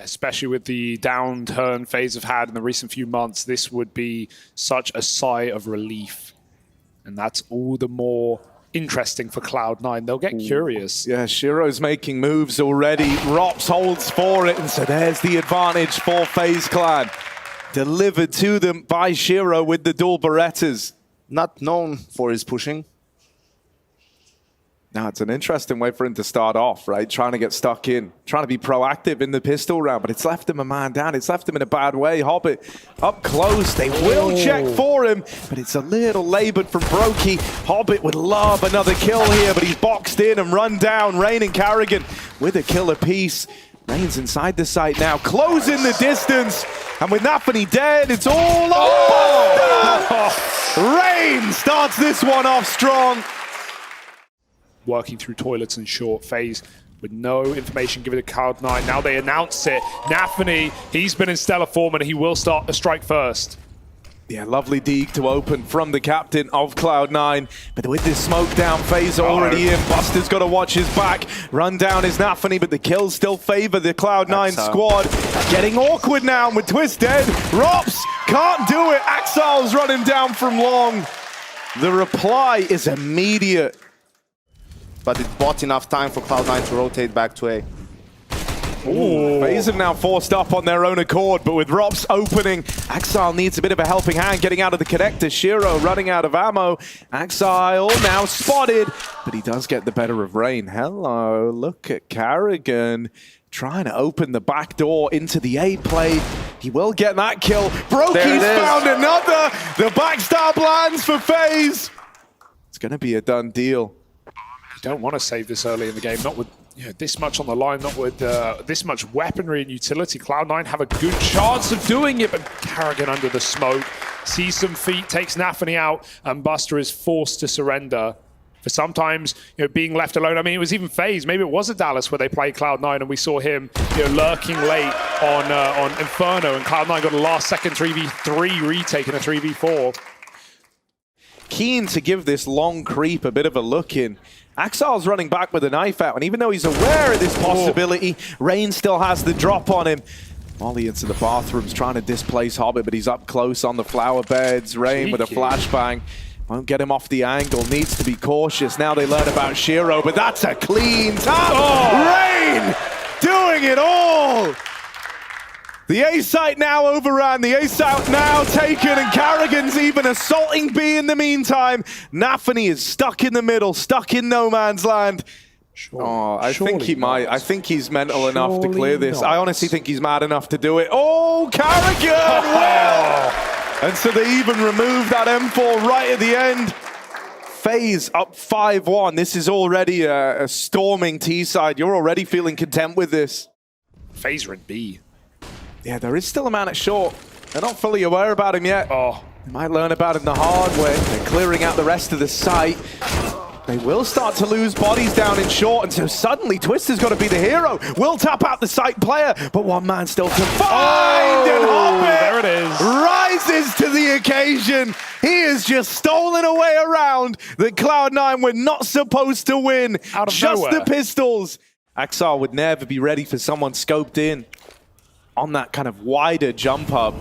Especially with the downturn FaZe have had in the recent few months, this would be such a sigh of relief. And that's all the more interesting for Cloud9. They'll get curious. Yeah, Shiro's making moves already. Rops holds for it, and so there's the advantage for FaZe Clan. Delivered to them by Shiro with the dual Berettas. Not known for his pushing. Now, it's an interesting way for him to start off, right? Trying to get stuck in, trying to be proactive in the pistol round, but it's left him a man down. It's left him in a bad way. Hobbit up close. They will check for him, but it's a little labored from Brokey. Hobbit would love another kill here, but he's boxed in and run down. Rain and Carrigan with a kill apiece. Rain's inside the site now, closing the distance. And with NaVi dead, it's all over. Rain starts this one off strong. Working through toilets and short FaZe with no information given to Cloud9. Now they announce it. NaVi, he's been in stellar form and he will start a strike first. Yeah, lovely dig to open from the captain of Cloud9. But with this smoke down, FaZe already in. Buster's got to watch his back. Run down is NaVi, but the kills still favor the Cloud9 squad. Getting awkward now with Twist dead. Rops can't do it. Axal's running down from long. The reply is immediate. But it bought enough time for Cloud9 to rotate back to A. Ooh. FaZe have now forced up on their own accord, but with Rops opening, Axile needs a bit of a helping hand getting out of the connector. Shiro running out of ammo. Axile now spotted, but he does get the better of Rain. Hello, look at Carrigan trying to open the back door into the A play. He will get that kill. Brokey's found another. The backstab lands for FaZe. It's going to be a done deal. You don't want to save this early in the game, not with this much on the line, not with this much weaponry and utility. Cloud9 have a good chance of doing it, but Carrigan under the smoke, sees some feet, takes NaVi out, and Buster is forced to surrender. For sometimes, being left alone. I mean, it was even FaZe. Maybe it was at Dallas where they played Cloud9 and we saw him lurking late on Inferno, and Cloud9 got a last-second 3v3 retake in a 3v4. Keen to give this long creep a bit of a look in. Axal's running back with a knife out, and even though he's aware of this possibility, Rain still has the drop on him. Molly into the bathrooms, trying to displace Hobbit, but he's up close on the flower beds. Rain with a flashbang. Won't get him off the angle, needs to be cautious. Now they learn about Shiro, but that's a clean tap. Rain doing it all. The A site now overran, the A site now taken, and Carrigan's even assaulting B in the meantime. NaVi is stuck in the middle, stuck in no man's land. I think he might. I think he's mental enough to clear this. I honestly think he's mad enough to do it. Oh, Carrigan! And so they even removed that M4 right at the end. FaZe up 5-1. This is already a storming T side. You're already feeling content with this. FaZe are in B. Yeah, there is still a man at short. They're not fully aware about him yet. They might learn about him the hard way. They're clearing out the rest of the site. They will start to lose bodies down in short, and so suddenly Twister's got to be the hero. Will tap out the site player, but one man still to find, and Hobbit there it is. Rises to the occasion. He has just stolen away a round that Cloud9 were not supposed to win. Out of just nowhere. The pistols. Axar would never be ready for someone scoped in on that kind of wider jump up.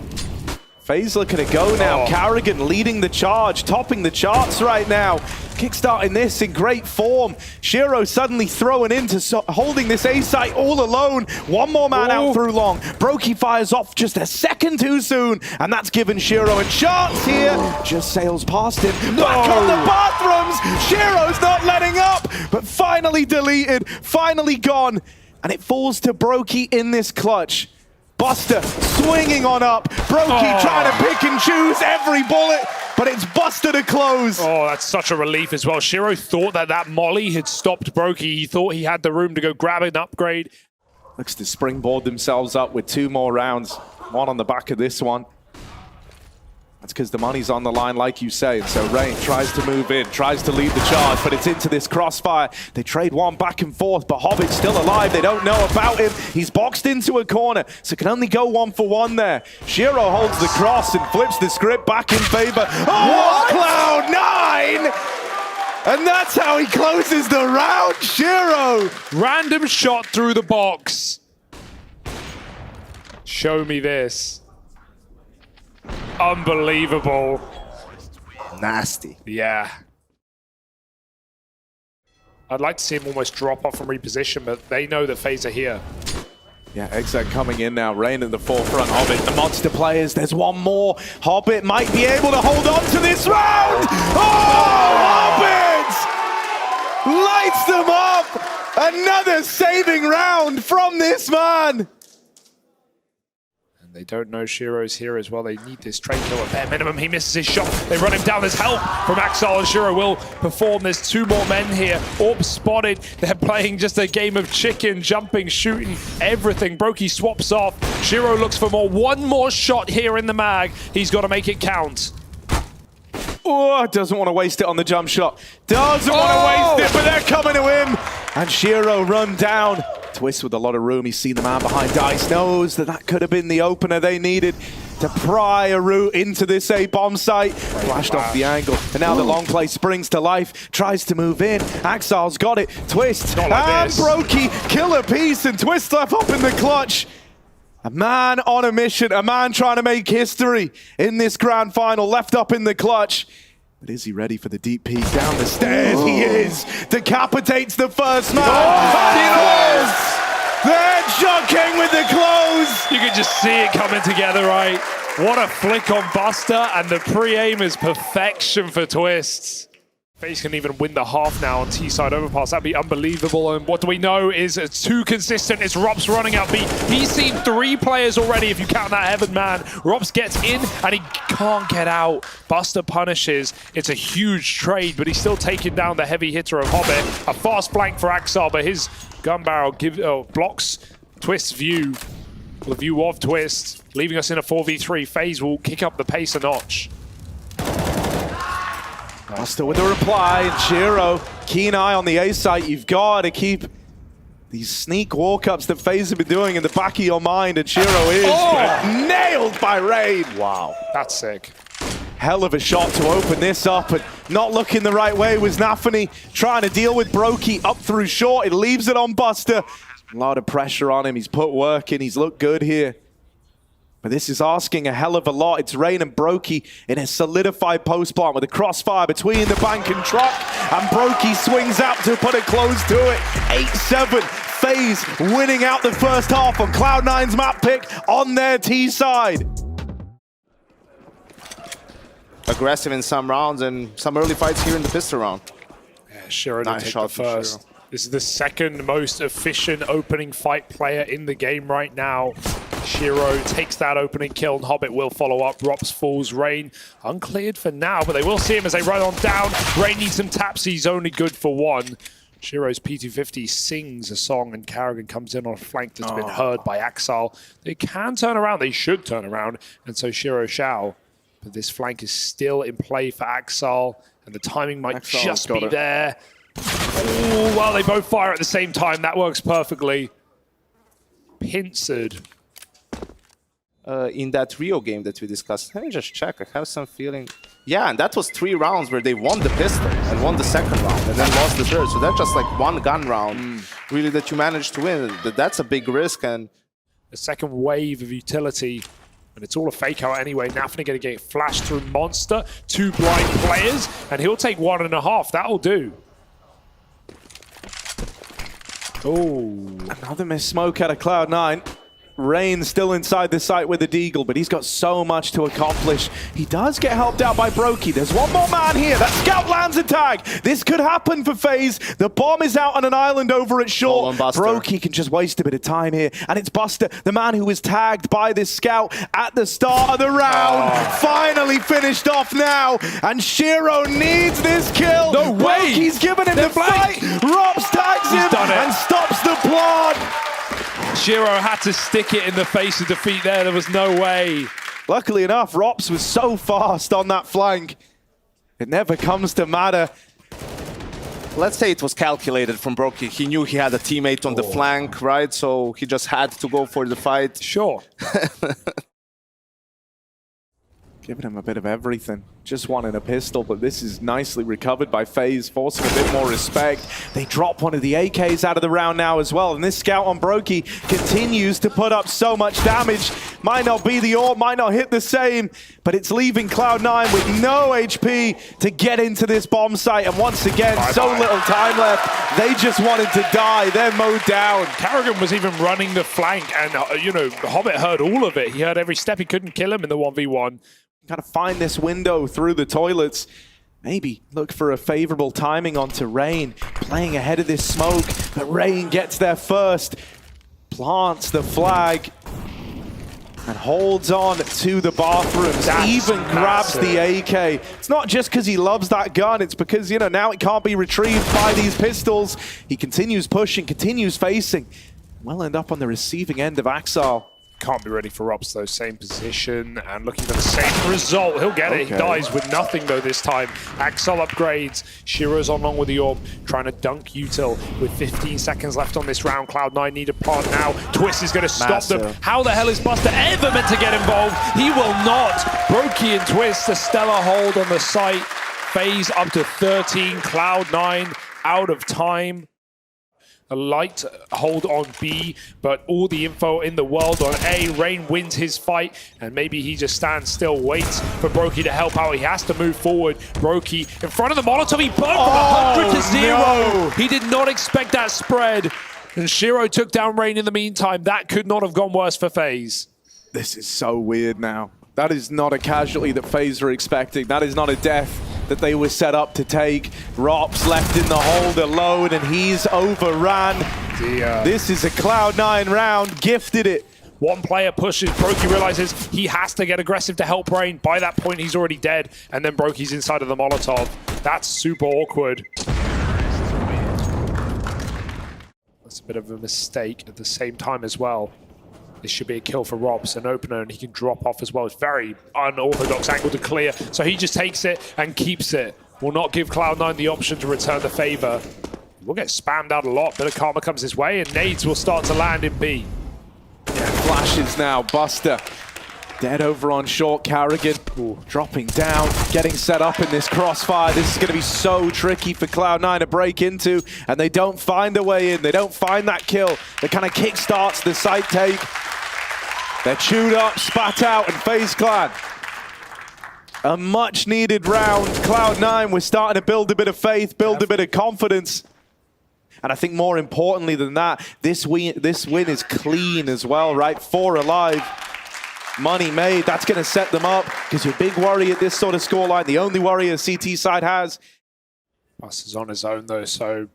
FaZe looking to go now. Carrigan leading the charge, topping the charts right now. Kickstarting this in great form. Shiro suddenly throwing into holding this A site all alone. One more man out through long. Brokey fires off just a second too soon, and that's given Shiro a chance here. Just sails past him. Back on the bathrooms. Shiro's not letting up, but finally deleted, finally gone. And it falls to Brokey in this clutch. Buster swinging on up. Brokey trying to pick and choose every bullet, but it's Buster to close. Oh, that's such a relief as well. Shiro thought that molly had stopped Brokey. He thought he had the room to go grab an upgrade. Looks to springboard themselves up with 2 more rounds. One on the back of this one. That's because the money's on the line, like you say. And so Rain tries to move in, tries to lead the charge, but it's into this crossfire. They trade one back and forth, but Hobbit's still alive. They don't know about him. He's boxed into a corner, so can only go 1-for-1 there. Shiro holds the cross and flips the script back in favor. Cloud9! And that's how he closes the round, Shiro! Random shot through the box. Show me this. Unbelievable. Nasty. Yeah. I'd like to see him almost drop off and reposition, but they know that FaZe are here. Yeah, izak coming in now, Rain in the forefront of it. The monster players, there's one more. Hobbit might be able to hold on to this round. Oh, Hobbit! Lights them up! Another saving round from this man! They don't know Shiro's here as well. They need this trade kill at bare minimum. He misses his shot. They run him down. There's help from Axal, and Shiro will perform. There's two more men here. Orb spotted. They're playing just a game of chicken, jumping, shooting, everything. Brokey swaps off. Shiro looks for more. One more shot here in the mag. He's got to make it count. Oh, doesn't want to waste it on the jump shot. Doesn't want to waste it, but they're coming to him. And Shiro run down. Twist with a lot of room. He's seen the man behind Dice. Knows that that could have been the opener they needed to pry a route into this A bomb site. Flashed off the angle. And now the long play springs to life. Tries to move in. Axal's got it. Twist. Not like and this. Brokey. Killer piece. And Twist left up in the clutch. A man on a mission. A man trying to make history in this grand final. Left up in the clutch. But is he ready for the deep peek down the stairs? He is. Decapitates the first man. They're jockeying with the close. You can just see it coming together, right? What a flick on Buster, and the pre-aim is perfection for Twists. FaZe can even win the half now on T-side overpass. That'd be unbelievable. And what do we know is it's too consistent. It's Rops running out B. He's seen 3 players already if you count that Heaven man. Rops gets in and he can't get out. Buster punishes. It's a huge trade, but he's still taking down the heavy hitter of Hobbit. A fast flank for Axal, but his gun barrel blocks Twist's view. The view of Twist, leaving us in a 4v3. FaZe will kick up the pace a notch. Buster with a reply, and Shiro, keen eye on the A site. You've got to keep these sneak walk-ups that FaZe have been doing in the back of your mind, and Shiro is nailed by Raid. Wow. That's sick. Hell of a shot to open this up, and not looking the right way was NaVi, trying to deal with Brokey up through short. It leaves it on Buster. A lot of pressure on him. He's put work in. He's looked good here. But this is asking a hell of a lot. It's Rain and Brokey in a solidified post plant with a crossfire between the bank and truck. And Brokey swings out to put it close to it. 8-7. FaZe winning out the first half on Cloud9's map pick on their T side. Aggressive in some rounds and some early fights here in the pistol round. Yeah, Shiro Nice to take shot the for first. Shiro. This is the second most efficient opening fight player in the game right now. Shiro takes that opening kill, and Hobbit will follow up. Rops falls. Rain uncleared for now, but they will see him as they run on down. Rain needs some taps. He's only good for one. Shiro's P250 sings a song, and Karrigan comes in on a flank that's been heard by Axal. They can turn around. They should turn around, and so Shiro shall. But this flank is still in play for Axal, and the timing might Axal's just got be it. there. Ooh, well, they both fire at the same time. That works perfectly. Pincered. In that Rio game that we discussed, let me just check. I have some feeling. Yeah, and that was 3 rounds where they won the pistol and won the second round and then lost the third. So that's just like one gun round, really, that you managed to win. That's a big risk. And A second wave of utility. And it's all a fake out anyway. NaVi going to get flashed through Monster. 2 blind players. And he'll take 1.5. That'll do. Oh. Another missed smoke out of Cloud9. Rain still inside the site with the Deagle, but he's got so much to accomplish. He does get helped out by Brokey. There's one more man here. That scout lands a tag. This could happen for FaZe. The bomb is out on an island over at short. Brokey can just waste a bit of time here. And it's Buster, the man who was tagged by this scout at the start of the round. Finally finished off now. And Shiro needs this kill. No way. Brokey's given him the fight. Rops tags him and stops the plant. Shiro had to stick it in the face of defeat there. There was no way. Luckily enough, Rops was so fast on that flank. It never comes to matter. let's say it was calculated from Brokey. He knew he had a teammate on the flank, right? So he just had to go for the fight. Sure. Giving him a bit of everything. Just wanting a pistol, but this is nicely recovered by FaZe, forcing a bit more respect. They drop one of the AKs out of the round now as well, and this scout on Brokey continues to put up so much damage. Might not be the AWP, might not hit the same, but it's leaving Cloud9 with no HP to get into this bomb site, and once again, so little time left. They just wanted to die. They're mowed down. Karrigan was even running the flank, and, you know, Hobbit heard all of it. He heard every step. He couldn't kill him in the 1v1. Gotta find this window through the toilets. Maybe look for a favorable timing onto Rain. Playing ahead of this smoke, but Rain gets there first. Plants the flag and holds on to the bathrooms. Even grabs the AK. It's not just because he loves that gun, it's because, you know, now it can't be retrieved by these pistols. He continues pushing, continues facing. Will end up on the receiving end of Axal. Can't be ready for Robs though, same position and looking for the same result. He'll get it. He dies with nothing though this time. Axel upgrades. Shiro's on long with the AWP, trying to dunk Util with 15 seconds left on this round. Cloud9 need a plant now. Twist is going to stop them. How the hell is Buster ever meant to get involved? He will not. Brokey and Twist, a stellar hold on the site. FaZe up to 13. Cloud9 out of time. A light hold on B, but all the info in the world on A. Rain wins his fight, and maybe he just stands still, waits for Brokey to help out. He has to move forward. Brokey in front of the Molotov. He burned from 100 to 0. No. He did not expect that spread. And Shiro took down Rain in the meantime. That could not have gone worse for FaZe. This is so weird now. That is not a casualty that FaZe were expecting. That is not a death that they were set up to take. Rops left in the hold alone, and he's overran. This is a Cloud9 round. Gifted it. One player pushes. Brokey realizes he has to get aggressive to help Rain. By that point, he's already dead. And then Brokey's inside of the Molotov. That's super awkward. That's a bit of a mistake at the same time as well. This should be a kill for Robs, an opener, and he can drop off as well. It's very unorthodox angle to clear, so he just takes it and keeps it. Will not give Cloud9 the option to return the favor. We'll get spammed out a lot. Bit of karma comes his way, and nades will start to land in B. Yeah, flashes now. Buster dead over on short. Karrigan dropping down, getting set up in this crossfire. This is going to be so tricky for Cloud9 to break into, and they don't find a way in. They don't find that kill. That kind of kickstarts the site take. They're chewed up, spat out, and FaZe Clan. A much needed round. Cloud9 was starting to build a bit of faith, build a bit of confidence. And I think more importantly than that, this win is clean as well, right? 4 alive. Money made. That's going to set them up, because your big worry at this sort of scoreline, the only worry a CT side has. Buster's on his own though, so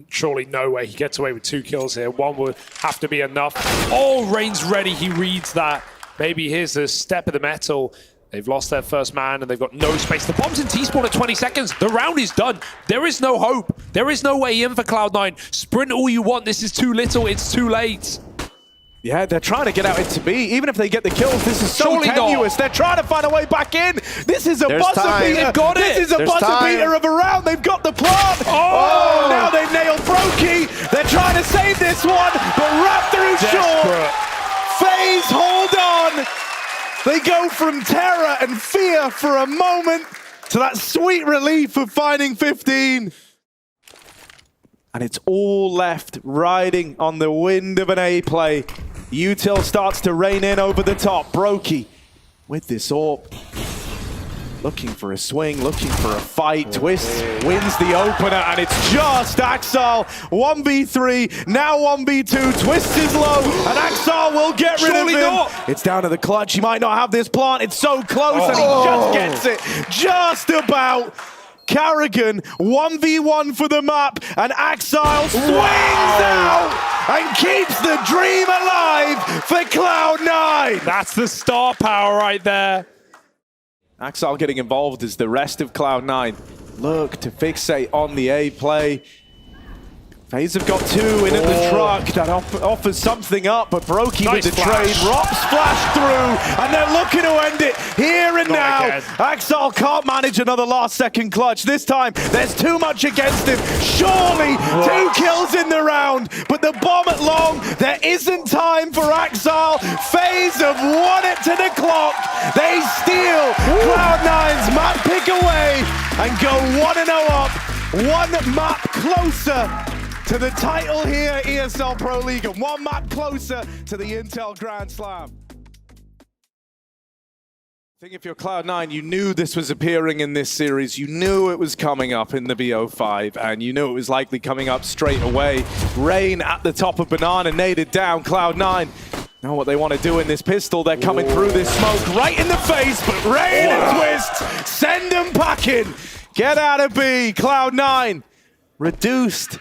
surely no way he gets away with 2 kills here. 1 would have to be enough. Oh, Rain's ready. He reads that. Maybe here's a step of the metal. They've lost their first man and they've got no space. The bomb's in T-spawn at 20 seconds. The round is done. There is no hope. There is no way in for Cloud9. Sprint all you want. This is too little. It's too late. Yeah, they're trying to get out into B. Even if they get the kills, this is so tenuous. They're trying to find a way back in. This is a buzzer beater. They've got it. This is a buzzer beater of a round. They've got the plant. Oh, now they've nailed Brokey. They're trying to save this one, but Raptor is short. FaZe hold on. They go from terror and fear for a moment to that sweet relief of finding 15. And it's all left riding on the wind of an A play. Util starts to rain in over the top. Brokey with this AWP. Looking for a swing, looking for a fight. Twist wins the opener, and it's just Axal. 1v3, now 1v2. Twist is low, and Axal will get rid of him. It's down to the clutch. He might not have this plant. It's so close, and he just gets it. Just about. Karrigan, 1v1 for the map, and Axal swings out and keeps the dream alive for Cloud9. That's the star power right there. Axal getting involved as the rest of Cloud9 look to fixate on the A play. FaZe have got two in at the truck. That offers something up, but Brokey Nice with the flash. trade. Rops flash through, and they're looking to end it here and Not now. again. Axel can't manage another last-second clutch. This time, there's too much against him. Surely, 2 kills in the round, but the bomb at long, there isn't time for Axel. FaZe have won it to the clock. They steal Cloud9's map pick away and go 1-0 up. One map closer to the title here, ESL Pro League, and one map closer to the Intel Grand Slam. I think if you're Cloud9, you knew this was appearing in this series. You knew it was coming up in the BO5, and you knew it was likely coming up straight away. Rain at the top of Banana, naded down. Cloud9 know what they want to do in this pistol. They're coming through this smoke right in the face, but Rain and Twist send them packing. Get out of B. Cloud9 reduced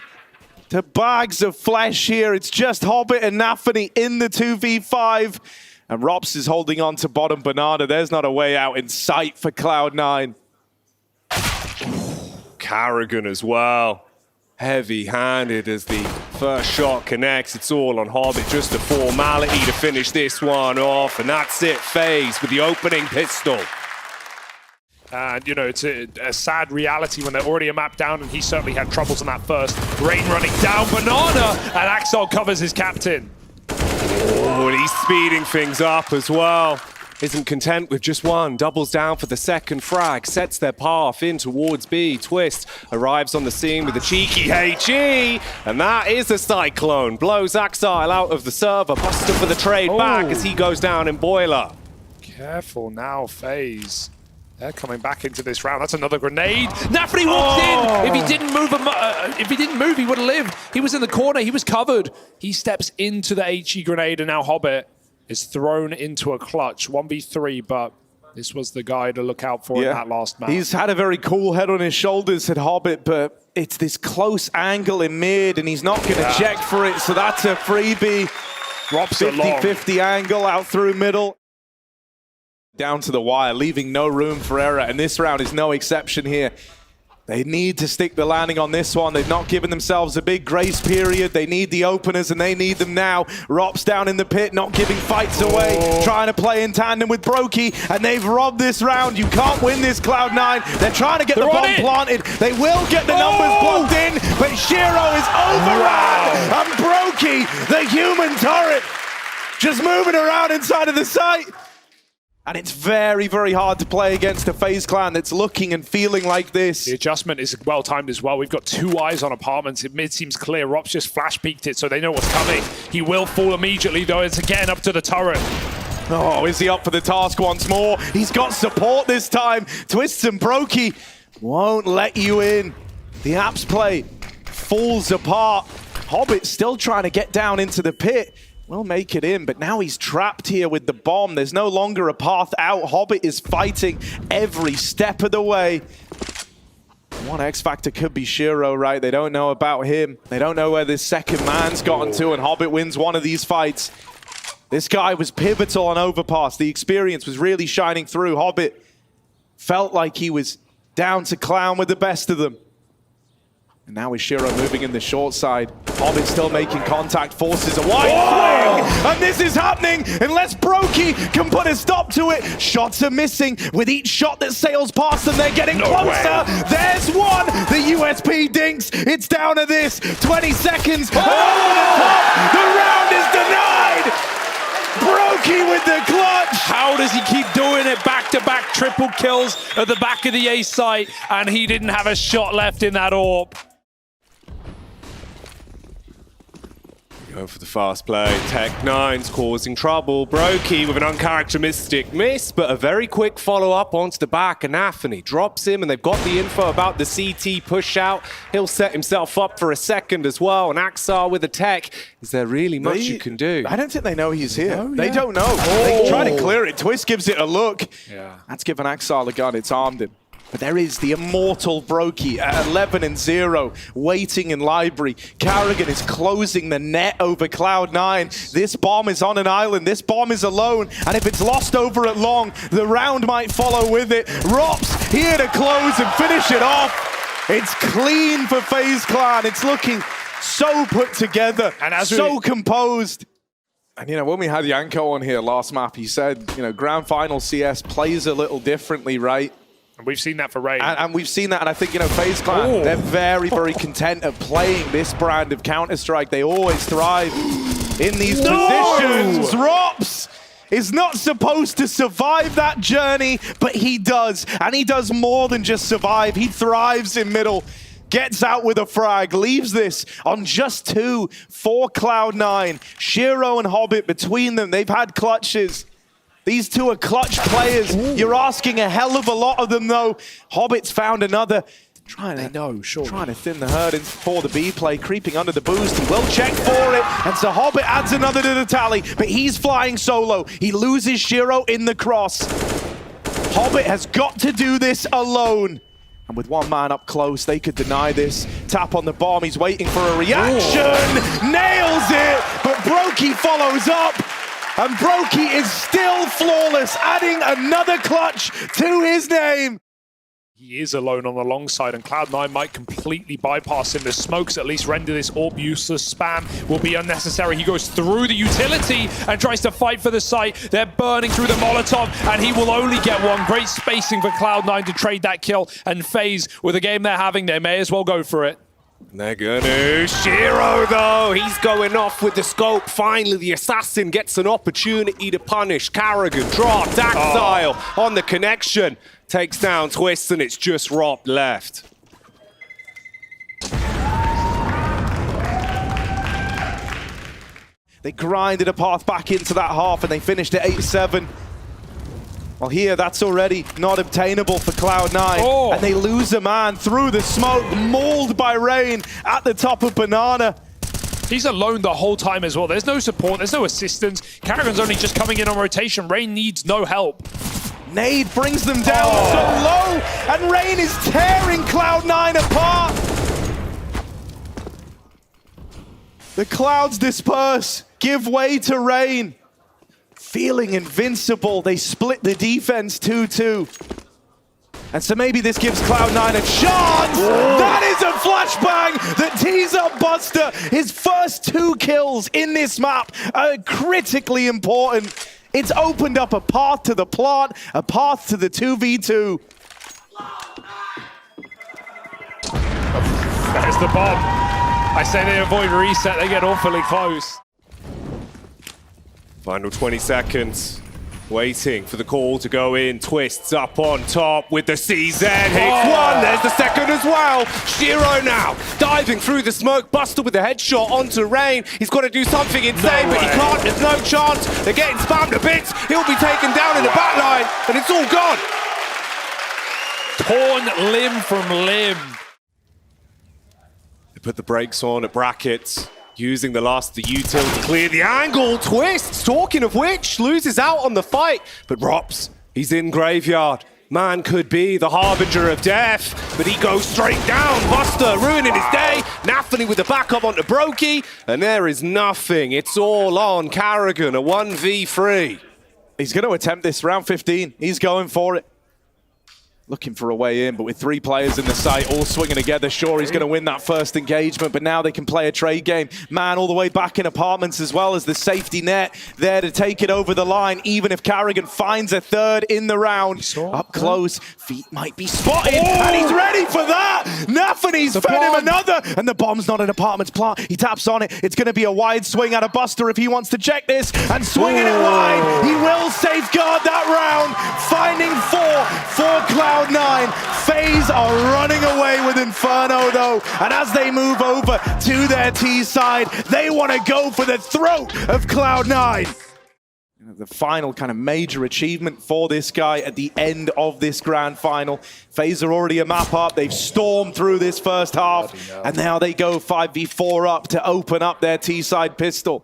to bags of flesh here. It's just Hobbit and NaVi in the 2v5. And Rops is holding on to bottom Banana. There's not a way out in sight for Cloud9. Karrigan as well. Heavy-handed as the first shot connects. It's all on Hobbit. Just a formality to finish this one off. And that's it. FaZe with the opening pistol. And, you know, it's a sad reality when they're already a map down, and he certainly had troubles on that first. Rain running down Banana, and Axel covers his captain. Oh, and he's speeding things up as well. Isn't content with just one. Doubles down for the second frag. Sets their path in towards B. Twist arrives on the scene with a cheeky HE. And that is a cyclone. Blows Axel out of the server. Buster for the trade back as he goes down in Boiler. Careful now, FaZe. They're coming back into this round. That's another grenade. NaVi walked in. If he didn't move, he would have lived. He was in the corner. He was covered. He steps into the HE grenade, and now Hobbit is thrown into a clutch. 1v3, but this was the guy to look out for in that last match. He's had a very cool head on his shoulders at Hobbit, but it's this close angle in mid, and he's not going to check for it, so that's a freebie. Drops it long. 50-50 angle out through middle. Down to the wire, leaving no room for error, and this round is no exception here. They need to stick the landing on this one. They've not given themselves a big grace period. They need the openers, and they need them now. Rops down in the pit, not giving fights away, trying to play in tandem with Brokey, and they've robbed this round. You can't win this, Cloud9. They're trying to get the bomb planted. They will get the numbers blocked in, but Shiro is overrun, and Brokey, the human turret, just moving around inside of the site. And it's very, very hard to play against a FaZe Clan that's looking and feeling like this. The adjustment is well timed as well. We've got 2 eyes on apartments. Mid seems clear. Rops just flash peeked it, so they know what's coming. He will fall immediately, though. It's again up to the turret. Oh, is he up for the task once more? He's got support this time. Twists and Brokey won't let you in. The apps play falls apart. Hobbit still trying to get down into the pit. Will make it in, but now he's trapped here with the bomb. There's no longer a path out. Hobbit is fighting every step of the way. One X Factor could be Shiro, right? They don't know about him. They don't know where this second man's gotten to, and Hobbit wins one of these fights. This guy was pivotal on Overpass. The experience was really shining through. Hobbit felt like he was down to clown with the best of them. And now is Shiro moving in the short side. Hobbit still making contact, forces a wide swing! And this is happening unless Brokey can put a stop to it. Shots are missing. With each shot that sails past them, they're getting closer. There's one! The USP dinks. It's down to this. 20 seconds. And over the top. The round is denied! Brokey with the clutch! How does he keep doing it? Back-to-back triple kills at the back of the A site, and he didn't have a shot left in that AWP. Going for the fast play. Tech9's causing trouble. Brokey with an uncharacteristic miss, but a very quick follow-up onto the back. And NaVi drops him, and they've got the info about the CT push out. He'll set himself up for a second as well. And Axel with a tech. Is there really much you can do? I don't think they know he's here. They don't know. They try to clear it. Twist gives it a look. Yeah. That's given Axel a gun. It's armed him. But there is the immortal Brokey at 11-0, waiting in library. Karrigan is closing the net over Cloud9. This bomb is on an island. This bomb is alone. And if it's lost over at long, the round might follow with it. Rops here to close and finish it off. It's clean for FaZe Clan. It's looking so put together, And as so composed. And, you know, when we had Yanko on here last map, he said, you know, Grand Final CS plays a little differently, right? And we've seen that for Rain. And we've seen that, and I think, you know, FaZe Clan, they're very, very content of playing this brand of Counter-Strike. They always thrive in these positions. Rops is not supposed to survive that journey, but he does. And he does more than just survive. He thrives in middle. Gets out with a frag, leaves this on just 2 for Cloud9. Shiro and Hobbit, between them, they've had clutches. These two are clutch players. You're asking a hell of a lot of them, though. Hobbit's found another. Trying to thin the herd for the B play, creeping under the boost. He will check for it, and so Hobbit adds another to the tally, but he's flying solo. He loses Shiro in the cross. Hobbit has got to do this alone. And with one man up close, they could deny this. Tap on the bomb, he's waiting for a reaction. Nails it, but Brokey follows up. And Brokey is still flawless, adding another clutch to his name. He is alone on the long side, and Cloud9 might completely bypass him. The smokes at least render this orb useless. Spam will be unnecessary. He goes through the utility and tries to fight for the site. They're burning through the Molotov, and he will only get one. Great spacing for Cloud9 to trade that kill. And FaZe, with the game they're having, they may as well go for it. They're gonna. Shiro, though, he's going off with the scope. Finally, the assassin gets an opportunity to punish. Karrigan, dropped, Axile on the connection. Takes down Twist, and it's just Rop left. They grinded a path back into that half, and they finished at 8-7. Well, here, that's already not obtainable for Cloud9. And they lose a man through the smoke, mauled by Rain at the top of Banana. He's alone the whole time as well. There's no support, there's no assistance. Karrigan's only just coming in on rotation. Rain needs no help. Nade brings them down so low, and Rain is tearing Cloud9 apart. The clouds disperse, give way to Rain. Feeling invincible, they split the defense 2-2. And so maybe this gives Cloud9 a chance. That is a flashbang that tees up Buster. His first 2 kills in this map are critically important. It's opened up a path to the plot, a path to the 2v2. There's the bomb. I say they avoid reset, they get awfully close. Final 20 seconds. Waiting for the call to go in. Twists up on top with the CZ. Hits one. There's the second as well. Shiro now diving through the smoke. Buster with the headshot onto Rain. He's got to do something insane, but he can't. There's no chance. They're getting spammed to bits. He'll be taken down in the back line, and it's all gone. Torn limb from limb. They put the brakes on at brackets. Using the last of the util to clear the angle. Twists, talking of which, loses out on the fight. But Rops, he's in graveyard. Man could be the harbinger of death, but he goes straight down. Buster ruining his day. NaVi with the backup onto Brokey, and there is nothing. It's all on Karrigan, a 1v3. He's going to attempt this round 15. He's going for it. Looking for a way in, but with 3 players in the site, all swinging together, sure, he's going to win that first engagement, but now they can play a trade game. Man all the way back in apartments as well as the safety net there to take it over the line, even if Karrigan finds a third in the round. Up close, feet might be spotted, and he's ready for that! NaVi's fed him another, and the bomb's not an apartments plant. He taps on it. It's going to be a wide swing out of Buster if he wants to check this, and swinging it wide. He will safeguard that round, finding 4 for Cloud9. FaZe are running away with Inferno though, and as they move over to their T side, they want to go for the throat of Cloud9. The final kind of major achievement for this guy at the end of this grand final. FaZe are already a map up. They've stormed through this first half, and now they go 5v4 up to open up their T side pistol.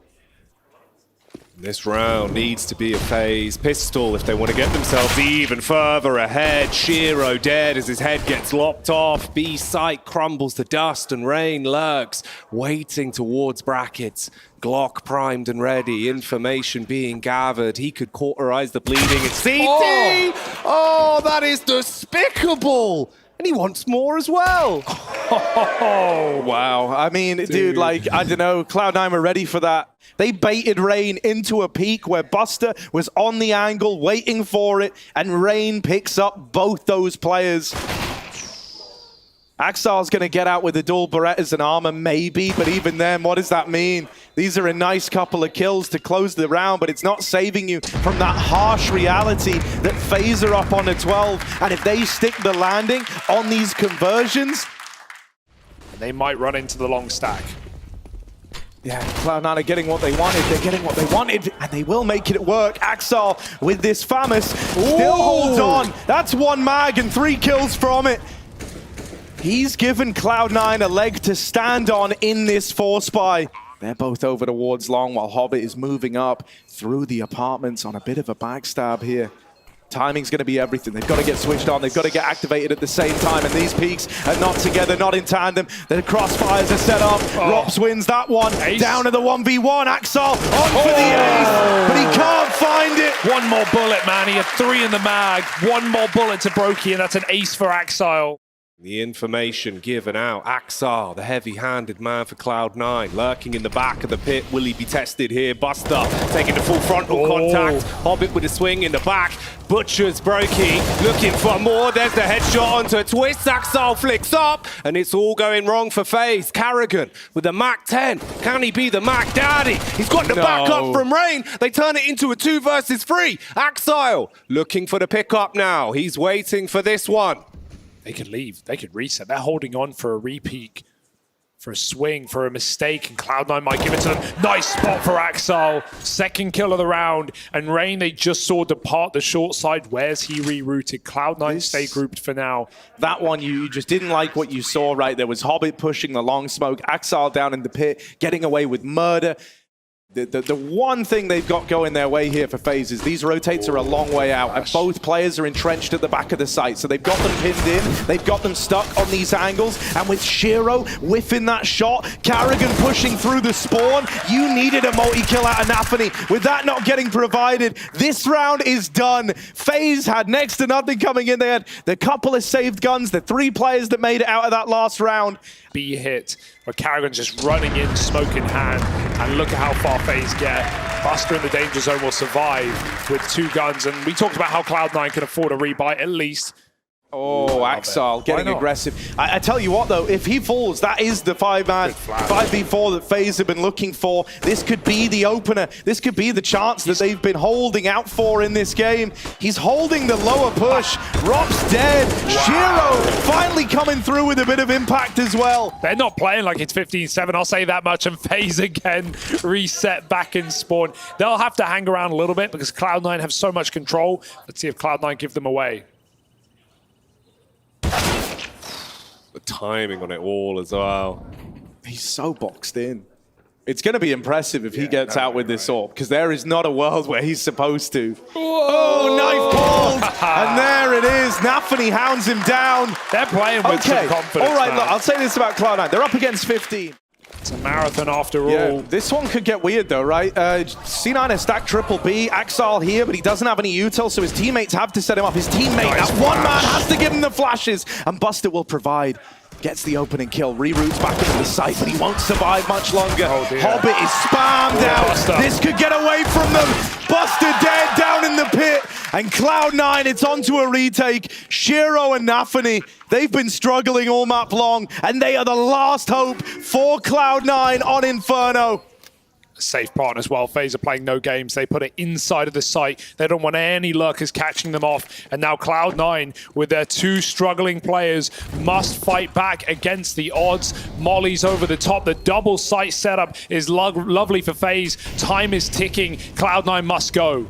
This round needs to be a FaZe pistol if they want to get themselves even further ahead. Shiro dead as his head gets lopped off. B site crumbles to dust and Rain lurks, waiting towards brackets. Glock primed and ready, information being gathered. He could cauterize the bleeding. It's CT! Oh, that is despicable! and he wants more as well. Oh, wow. I mean, dude, like, I don't know, Cloud9 were ready for that. They baited Rain into a peak where Buster was on the angle, waiting for it, and Rain picks up both those players. Axal's going to get out with the dual Berettas and armor, maybe, but even then, what does that mean? These are a nice couple of kills to close the round, but it's not saving you from that harsh reality that FaZe are up on a 12, and if they stick the landing on these conversions, they might run into the long stack. yeah, Cloud9 are getting what they wanted. They're getting what they wanted, and they will make it work. Axal with this Famous still holds on. That's 1 mag and 3 kills from it. He's given Cloud9 a leg to stand on in this force buy. They're both over towards long while Hobbit is moving up through the apartments on a bit of a backstab here. Timing's going to be everything. They've got to get switched on. They've got to get activated at the same time. And these peaks are not together, not in tandem. The crossfires are set up. Rops wins that one. Ace. Down to the 1v1. Axal on for the ace, but he can't find it. One more bullet, man. He had 3 in the mag. 1 more bullet to Brokey, and that's an ace for Axile. The information given out. Axar, the heavy-handed man for Cloud9, lurking in the back of the pit. Will he be tested here? Buster taking the full frontal contact. Hobbit with a swing in the back. Butchers Brokey looking for more. There's the headshot onto a twist. Axar flicks up, and it's all going wrong for FaZe. Carrigan with the Mac 10. Can he be the Mac Daddy? He's got the backup from Rain. They turn it into a 2 versus 3. Axile looking for the pickup now. He's waiting for this one. They could leave. They could reset. They're holding on for a repeat, for a swing, for a mistake, and Cloud9 might give it to them. Nice spot for Axal. 2nd kill of the round. And Rain, they just saw depart the short side. Where's he rerouted? Cloud9 stay grouped for now. That one, you just didn't like what you saw, right? There was Hobbit pushing the long smoke, Axal down in the pit, getting away with murder. The one thing they've got going their way here for FaZe is these rotates are a long way out, and both players are entrenched at the back of the site. So they've got them pinned in, they've got them stuck on these angles, and with Shiro whiffing that shot, Carrigan pushing through the spawn, you needed a multi-kill out of NaVi. With that not getting provided, this round is done. FaZe had next to nothing coming in. They had the couple of saved guns, the 3 players that made it out of that last round. Be hit, but Carrigan's just running in, smoke in hand, and look at how far FaZe get. Buster in the danger zone will survive with 2 guns, and we talked about how Cloud9 can afford a rebuy at least. Oh, Axal getting aggressive. I tell you what, though, if he falls, that is the 5-man 5v4 that FaZe have been looking for. This could be the opener. This could be the chance that they've been holding out for in this game. He's holding the lower push. Rop's dead. Shiro finally coming through with a bit of impact as well. They're not playing like it's 15-7, I'll say that much, and FaZe again reset back in spawn. They'll have to hang around a little bit because Cloud9 have so much control. Let's see if Cloud9 give them away. The timing on it all as well. He's so boxed in. It's going to be impressive if he gets out with this AWP, because there is not a world where he's supposed to. Oh, knife pulled! And there it is. NaVi hounds him down. They're playing with some confidence. All right, man. look, I'll say this about Cloud9. They're up against 15. It's a marathon after Yeah, all. this one could get weird though, right? C9 has stacked triple B, Axal here, but he doesn't have any util, so his teammates have to set him up. His teammate, Nice that one flash. man, has to give him the flashes, and Buster will provide. Gets the opening kill, reroutes back into the site, but he won't survive much longer. Oh, dear. Hobbit is spammed out. Buster. This could get away from them. Buster dead down in the pit, and Cloud9, it's onto a retake. Shiro and NaVi, they've been struggling all map long, and they are the last hope for Cloud9 on Inferno. Safe part as well. FaZe are playing no games. They put it inside of the site. They don't want any lurkers catching them off. And now Cloud9, with their 2 struggling players, must fight back against the odds. Molly's over the top. The double site setup is lovely for FaZe. Time is ticking. Cloud9 must go.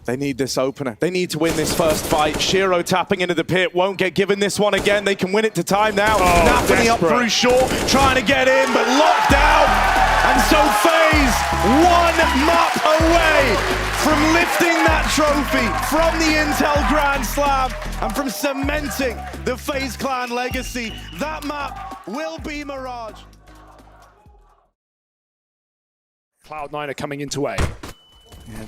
They need this opener. They need to win this first fight. Shiro tapping into the pit. Won't get given this one again. They can win it to time now. NaVi up through short, trying to get in, but locked out. And so FaZe 1 map away from lifting that trophy from the Intel Grand Slam and from cementing the FaZe Clan legacy. That map will be Mirage. Cloud9 are coming into A. Yeah,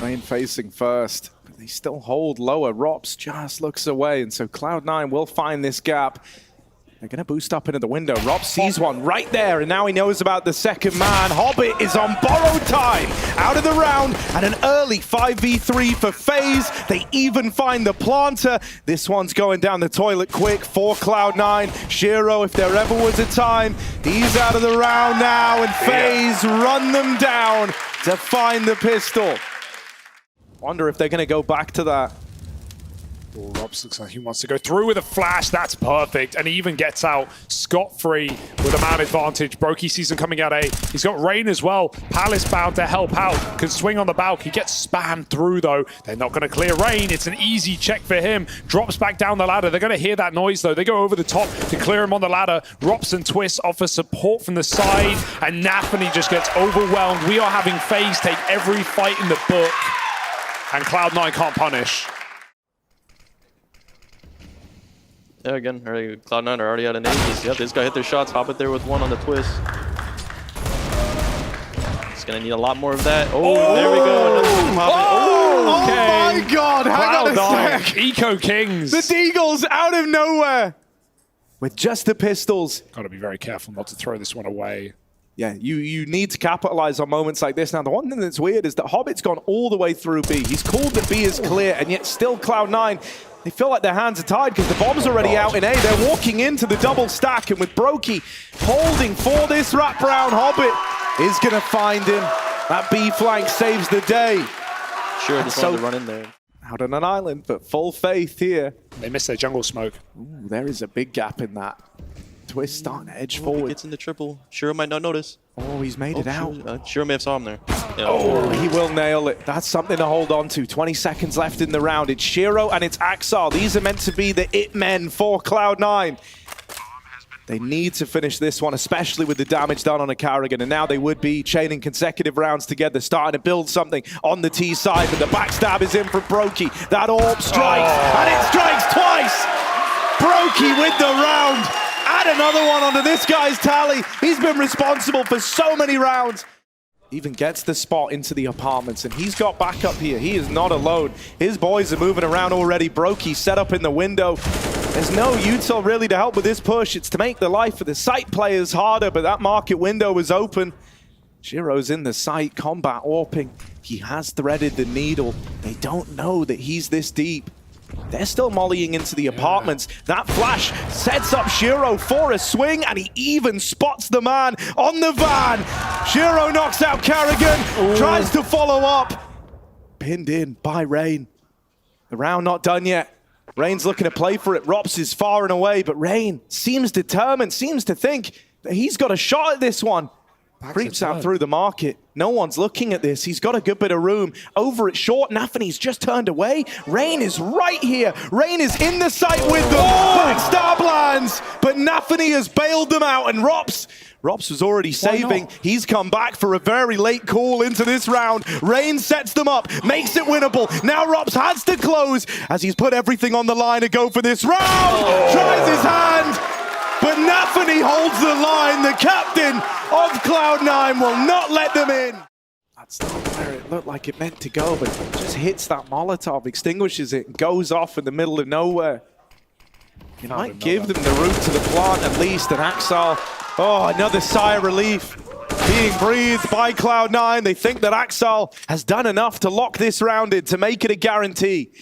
Rain facing first. They still hold lower. Rops just looks away, and so Cloud9 will find this gap. They're going to boost up into the window. Rob sees one right there, and now he knows about the second man. Hobbit is on borrowed time out of the round, and an early 5v3 for FaZe. They even find the planter. This one's going down the toilet quick for Cloud9. Shiro, if there ever was a time, he's out of the round now, and FaZe run them down to find the pistol. Wonder if they're going to go back to that. Oh, Robs looks like he wants to go through with a flash. That's perfect. And he even gets out scot-free with a man advantage. Brokey sees him coming out A. He's got Rain as well. Palace bound to help out. Can swing on the balk. He gets spammed through, though. They're not going to clear Rain. It's an easy check for him. Drops back down the ladder. They're going to hear that noise, though. They go over the top to clear him on the ladder. Rops and Twists offer support from the side. And NaVi just gets overwhelmed. We are having FaZe take every fight in the book. And Cloud9 can't punish. Yeah, again, Cloud9 are already at an aces. Yep, this guy hit their shots. Hop it there with one on the twist. He's gonna need a lot more of that. Oh, there we go. Oh, okay. My God! Hang on a sec. Eco Kings. The Deagles out of nowhere with just the pistols. Got to be very careful not to throw this one away. Yeah, you need to capitalize on moments like this. Now, the one thing that's weird is that Hobbit's gone all the way through B. He's called that B is clear, and yet still Cloud9, they feel like their hands are tied because the bomb's already out in A. They're walking into the double stack, and with Brokey holding for this wraparound, Hobbit is going to find him. That B flank saves the day. Sure, just wanted to run in there. Out on an island, but full faith here. They missed their jungle smoke. Ooh, there is a big gap in that. Twist starting to edge forward. Gets in the triple. Shiro might not notice. Oh, he's made it out. Shiro may have saw him there. Yeah. Oh, he will nail it. That's something to hold on to. 20 seconds left in the round. It's Shiro and it's Axar. These are meant to be the it men for Cloud9. They need to finish this one, especially with the damage done on a Carrigan. And now they would be chaining consecutive rounds together, starting to build something on the T side. But the backstab is in from Brokey. That orb strikes, and it strikes twice. Brokey with the round. Add another one onto this guy's tally. He's been responsible for so many rounds. Even gets the spot into the apartments, and he's got backup here. He is not alone. His boys are moving around already. Brokey set up in the window. There's no util really to help with this push. It's to make the life of the site players harder, but that market window is open. Shiro's in the site, combat warping. He has threaded the needle. They don't know that he's this deep. They're still mollying into the apartments. That flash sets up Shiro for a swing, and he even spots the man on the van. Shiro knocks out Carrigan, tries to follow up. Pinned in by Rain. The round not done yet. Rain's looking to play for it. Rops is far and away, but Rain seems determined, seems to think that he's got a shot at this one. Creeps out through the market. No one's looking at this. He's got a good bit of room. Over at short, NaVi's just turned away. Rain is right here. Rain is in the site with them. Backstab lands, but NaVi has bailed them out, and Rops was already saving. He's come back for a very late call into this round. Rain sets them up, makes it winnable. Now Rops has to close as he's put everything on the line to go for this round. Tries his hand. But NaVi holds the line. The captain of Cloud9 will not let them in. That's not where it looked like it meant to go, but it just hits that Molotov, extinguishes it, and goes off in the middle of nowhere. You might give them the route to the plant at least, and Axar, oh, another sigh of relief being breathed by Cloud9. They think that Axar has done enough to lock this round in, to make it a guarantee.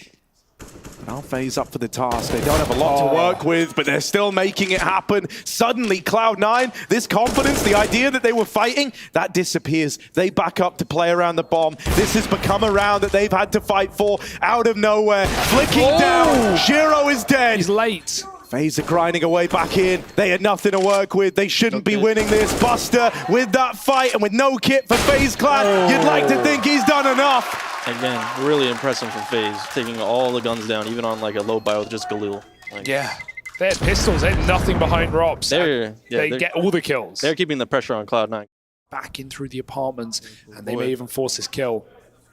Now FaZe up for the task. They don't have a lot to work with, but they're still making it happen. Suddenly, Cloud9, this confidence, the idea that they were fighting, that disappears. They back up to play around the bomb. This has become a round that they've had to fight for out of nowhere. Flicking down, Shiro is dead. He's late. FaZe are grinding away back in. They had nothing to work with. They shouldn't be winning this. Buster with that fight and with no kit for FaZe Clan. You'd like to think he's done enough. Again, really impressive from FaZe, taking all the guns down, even on like a low buy with just Galil. Like, Yeah. They had pistols. They had nothing behind Robs. They're get all the kills. They're keeping the pressure on Cloud9. Back in through the apartments, and they may even force this kill.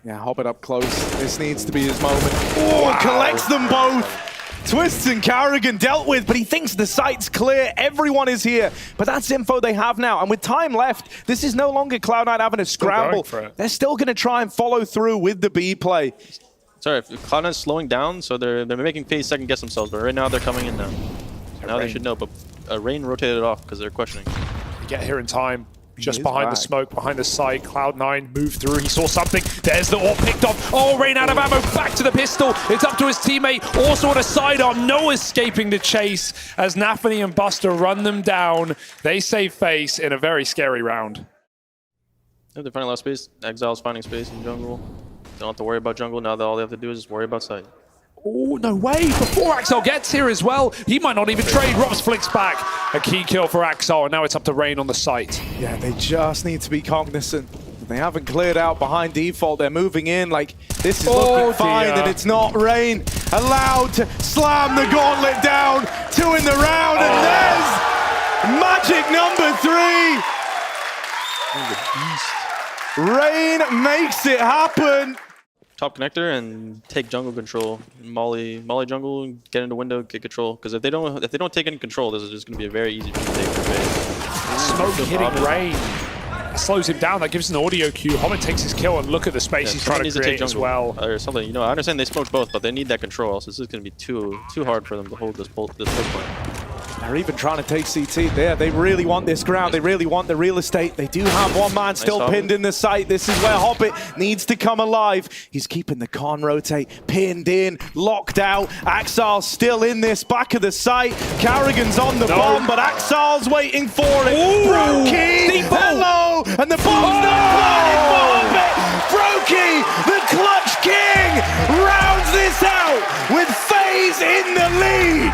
Yeah, Hobbit up close. This needs to be his moment. Oh, collects them both. Twists and Carrigan dealt with, but he thinks the site's clear. Everyone is here. But that's info they have now. And with time left, this is no longer Cloud9 having a scramble. They're still going to try and follow through with the B play. Sorry, if Cloud9's slowing down, so they're making FaZe second guess themselves, but right now they're coming in now. So now they should know, but Rain rotated it off because they're questioning. They get here in time. Just behind the smoke, behind the site. Cloud9 moved through. He saw something. There's the AWP picked off. Oh, Rain out of ammo. Back to the pistol. It's up to his teammate. Also on a sidearm. No escaping the chase as NaVi and Buster run them down. They save FaZe in a very scary round. They're finding a lot of space. Exile's finding space in jungle. Don't have to worry about jungle. Now that all they have to do is just worry about side. Oh, no way. Before Axel gets here as well, he might not even trade. Rops flicks back. A key kill for Axel, and now it's up to Rain on the site. Yeah, they just need to be cognizant. They haven't cleared out behind default. They're moving in like this is looking fine, and it's not. Rain allowed to slam the gauntlet down. 2 in the round, and there's magic number 3. Rain makes it happen. Top connector and take jungle control. Molly jungle, get into window, get control. Because if they don't take any control, this is just going to be a very easy take for FaZe. Smoke hitting Rain. It slows him down. That gives an audio cue. Hobbit takes his kill and look at the space he's trying to create as well. Or something. You know, I understand they smoked both, but they need that control. So this is going to be too hard for them to hold this push point. They're even trying to take CT there. They really want this ground. They really want the real estate. They do have one man still pinned in the site. This is where Hobbit needs to come alive. He's keeping the con rotate pinned in, locked out. Axal's still in this back of the site. Carrigan's on the bomb, but Axal's waiting for it. Brokey, hello, and the bomb's not planted for Hobbit. Brokey, the clutch king, rounds this out with FaZe in the lead.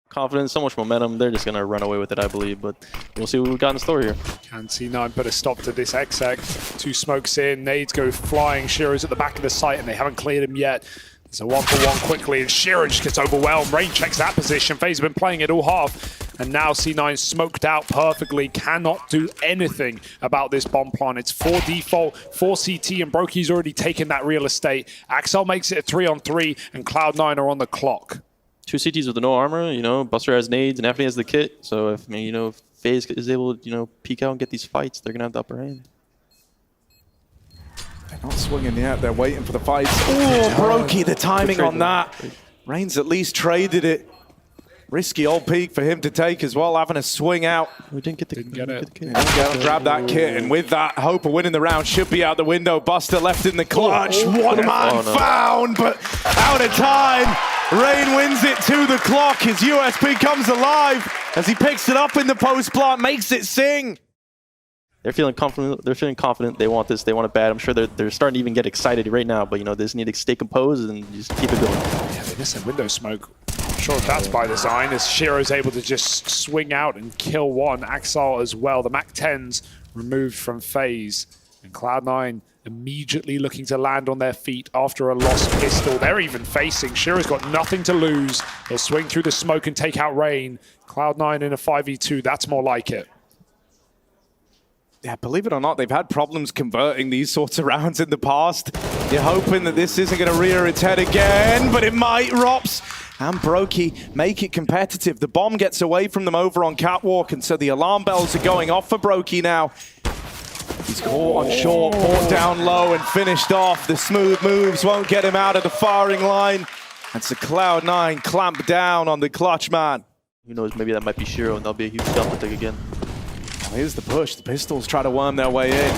Confidence, so much momentum. They're just going to run away with it, I believe. But we'll see what we've got in store here. Can C9 put a stop to this exec. 2 smokes in. Nades go flying. Shiro's at the back of the site, and they haven't cleared him yet. There's a 1-for-1 quickly, and Shiro just gets overwhelmed. Rain checks that position. FaZe have been playing it all half. And now C9 smoked out perfectly. Cannot do anything about this bomb plant. It's 4 default, 4 CT, and Brokey's already taken that real estate. Axel makes it a 3-on-3, and Cloud9 are on the clock. 2 CTs with no armor, you know, Buster has nades and NaVi has the kit. So if, you know, if FaZe is able to, you know, peek out and get these fights, they're going to have the upper hand. They're not swinging yet. They're waiting for the fights. Oh, Brokey, the timing on that. Rain's at least traded it. Risky old peak for him to take as well, having a swing out. We didn't get it. Grab that kit, and with that, hope of winning the round should be out the window. Buster left in the clutch. One man found, but out of time. Rain wins it to the clock. His USP comes alive as he picks it up in the post plant, makes it sing. They're feeling confident. They're feeling confident. They want this. They want it bad. I'm sure they're starting to even get excited right now. But you know, they just need to stay composed and just keep it going. Yeah, they missed a window smoke. Not sure if that's by design, as Shiro's able to just swing out and kill one. Axel as well. The MAC-10s removed from FaZe, and Cloud9 immediately looking to land on their feet after a lost pistol. They're even facing. Shiro's got nothing to lose. He'll swing through the smoke and take out Rain. Cloud9 in a 5v2. That's more like it. Yeah, believe it or not, they've had problems converting these sorts of rounds in the past. You're hoping that this isn't going to rear its head again, but it might. Rops and Brokey make it competitive. The bomb gets away from them over on Catwalk, and so the alarm bells are going off for Brokey now. He's caught on short, brought down low, and finished off. The smooth moves won't get him out of the firing line. And so Cloud9 clamp down on the clutch man. Who knows, maybe that might be Shiro, and that'll be a huge delta take again. Here's the push. The pistols try to worm their way in.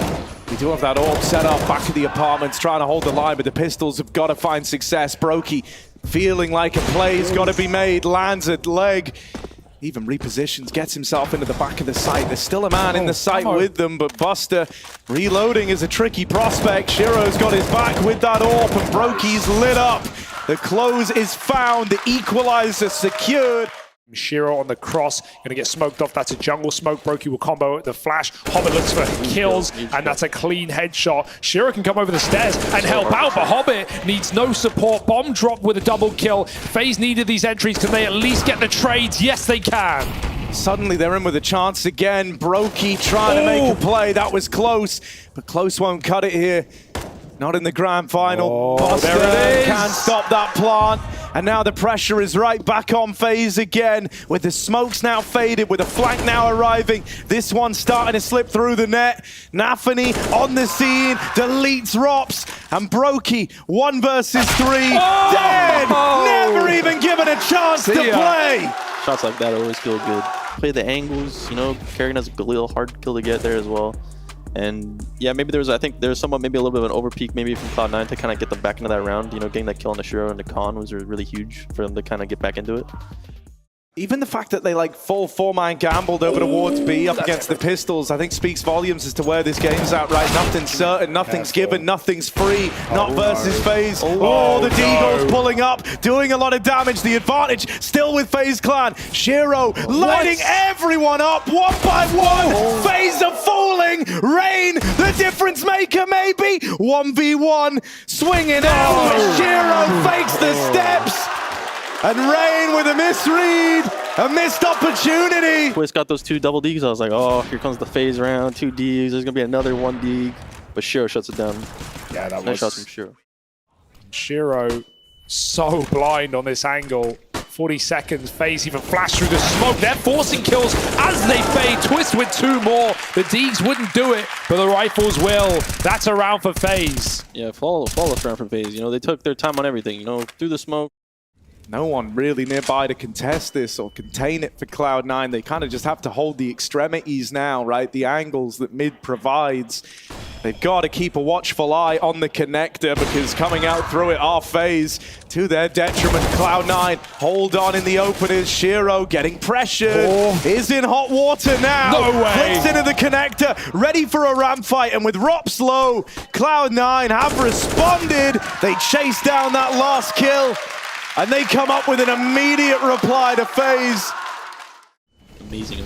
We do have that AWP set up back of the apartments, trying to hold the line, but the pistols have got to find success. Brokey feeling like a play's got to be made, lands a leg, even repositions, gets himself into the back of the site. There's still a man in the site with them, but Buster reloading is a tricky prospect. Shiro's got his back with that AWP, and Brokey's lit up. The close is found, the equalizer secured. Shiro on the cross, gonna get smoked off. That's a jungle smoke. Brokey will combo with the flash. Hobbit looks for kills, and that's a clean headshot. Shiro can come over the stairs and help out, but Hobbit needs no support. Bomb drop with a double kill. FaZe needed these entries. Can they at least get the trades? Yes, they can. Suddenly they're in with a chance again. Brokey trying to make a play. That was close, but close won't cut it here. Not in the grand final. Buster there it is. can't stop that plant. And now the pressure is right back on FaZe again, with the smokes now faded, with a flank now arriving. This one starting to slip through the net. NaVi on the scene, deletes Rops, and Brokey 1 versus 3. Dead! Never even given a chance to play! Shots like that always feel good. Play the angles, you know, Karrigan has a little hard kill to get there as well. And yeah, maybe I think there's somewhat maybe a little bit of an overpeak maybe from Cloud9 to kind of get them back into that round. You know, getting that kill on the Shiro and the Khan was really huge for them to kind of get back into it. Even the fact that they like full 4-man gambled over towards B up against the Pistols, I think speaks volumes as to where this game's at, right? Nothing's certain, nothing's given, nothing's free. Not versus FaZe. Oh, the Deagle's pulling up, doing a lot of damage. The advantage still with FaZe Clan. Shiro lighting everyone up one by one. FaZe are falling. Rain, the difference maker maybe. 1v1, swinging out. Shiro fakes the steps. And Rain with a misread, a missed opportunity. Twist got those 2 double Deags. I was like, oh, here comes the FaZe round, 2 Deags. There's gonna be another 1 Deag, but Shiro shuts it down. Yeah, that Nice shots was from Shiro. Shiro so blind on this angle. 40 seconds, FaZe even flash through the smoke. They're forcing kills as they fade. Twist with 2 more. The Deags wouldn't do it, but the rifles will. That's a round for FaZe. Yeah, flawless round for FaZe. You know, they took their time on everything. You know, through the smoke. No one really nearby to contest this or contain it for Cloud9. They kind of just have to hold the extremities now, right? The angles that mid provides. They've got to keep a watchful eye on the connector because coming out through it are FaZe to their detriment. Cloud9 hold on in the openers. Shiro getting pressured. Is in hot water now. No way. Flicks into the connector, ready for a ramp fight. And with Rops low, Cloud9 have responded. They chase down that last kill. And they come up with an immediate reply to FaZe. Amazing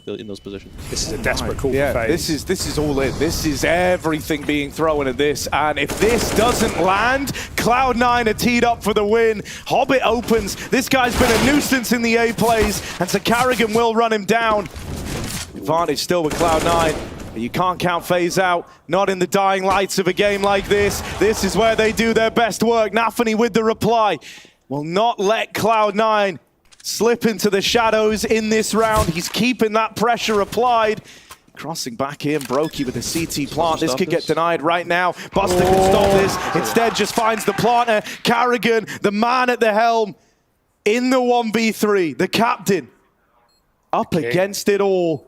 in those positions. This is a desperate call Yeah, for FaZe. this is all in. This is everything being thrown at this. And if this doesn't land, Cloud9 are teed up for the win. Hobbit opens. This guy's been a nuisance in the A plays, and so Karrigan will run him down. Advantage still with Cloud9. But you can't count FaZe out, not in the dying lights of a game like this. This is where they do their best work. NaVi with the reply. Will not let Cloud9 slip into the shadows in this round. He's keeping that pressure applied. Crossing back in, Brokey with a CT plant. This could get denied right now. Buster can stop this. Instead just finds the planter. Karrigan, the man at the helm, in the 1v3. The captain up against it all.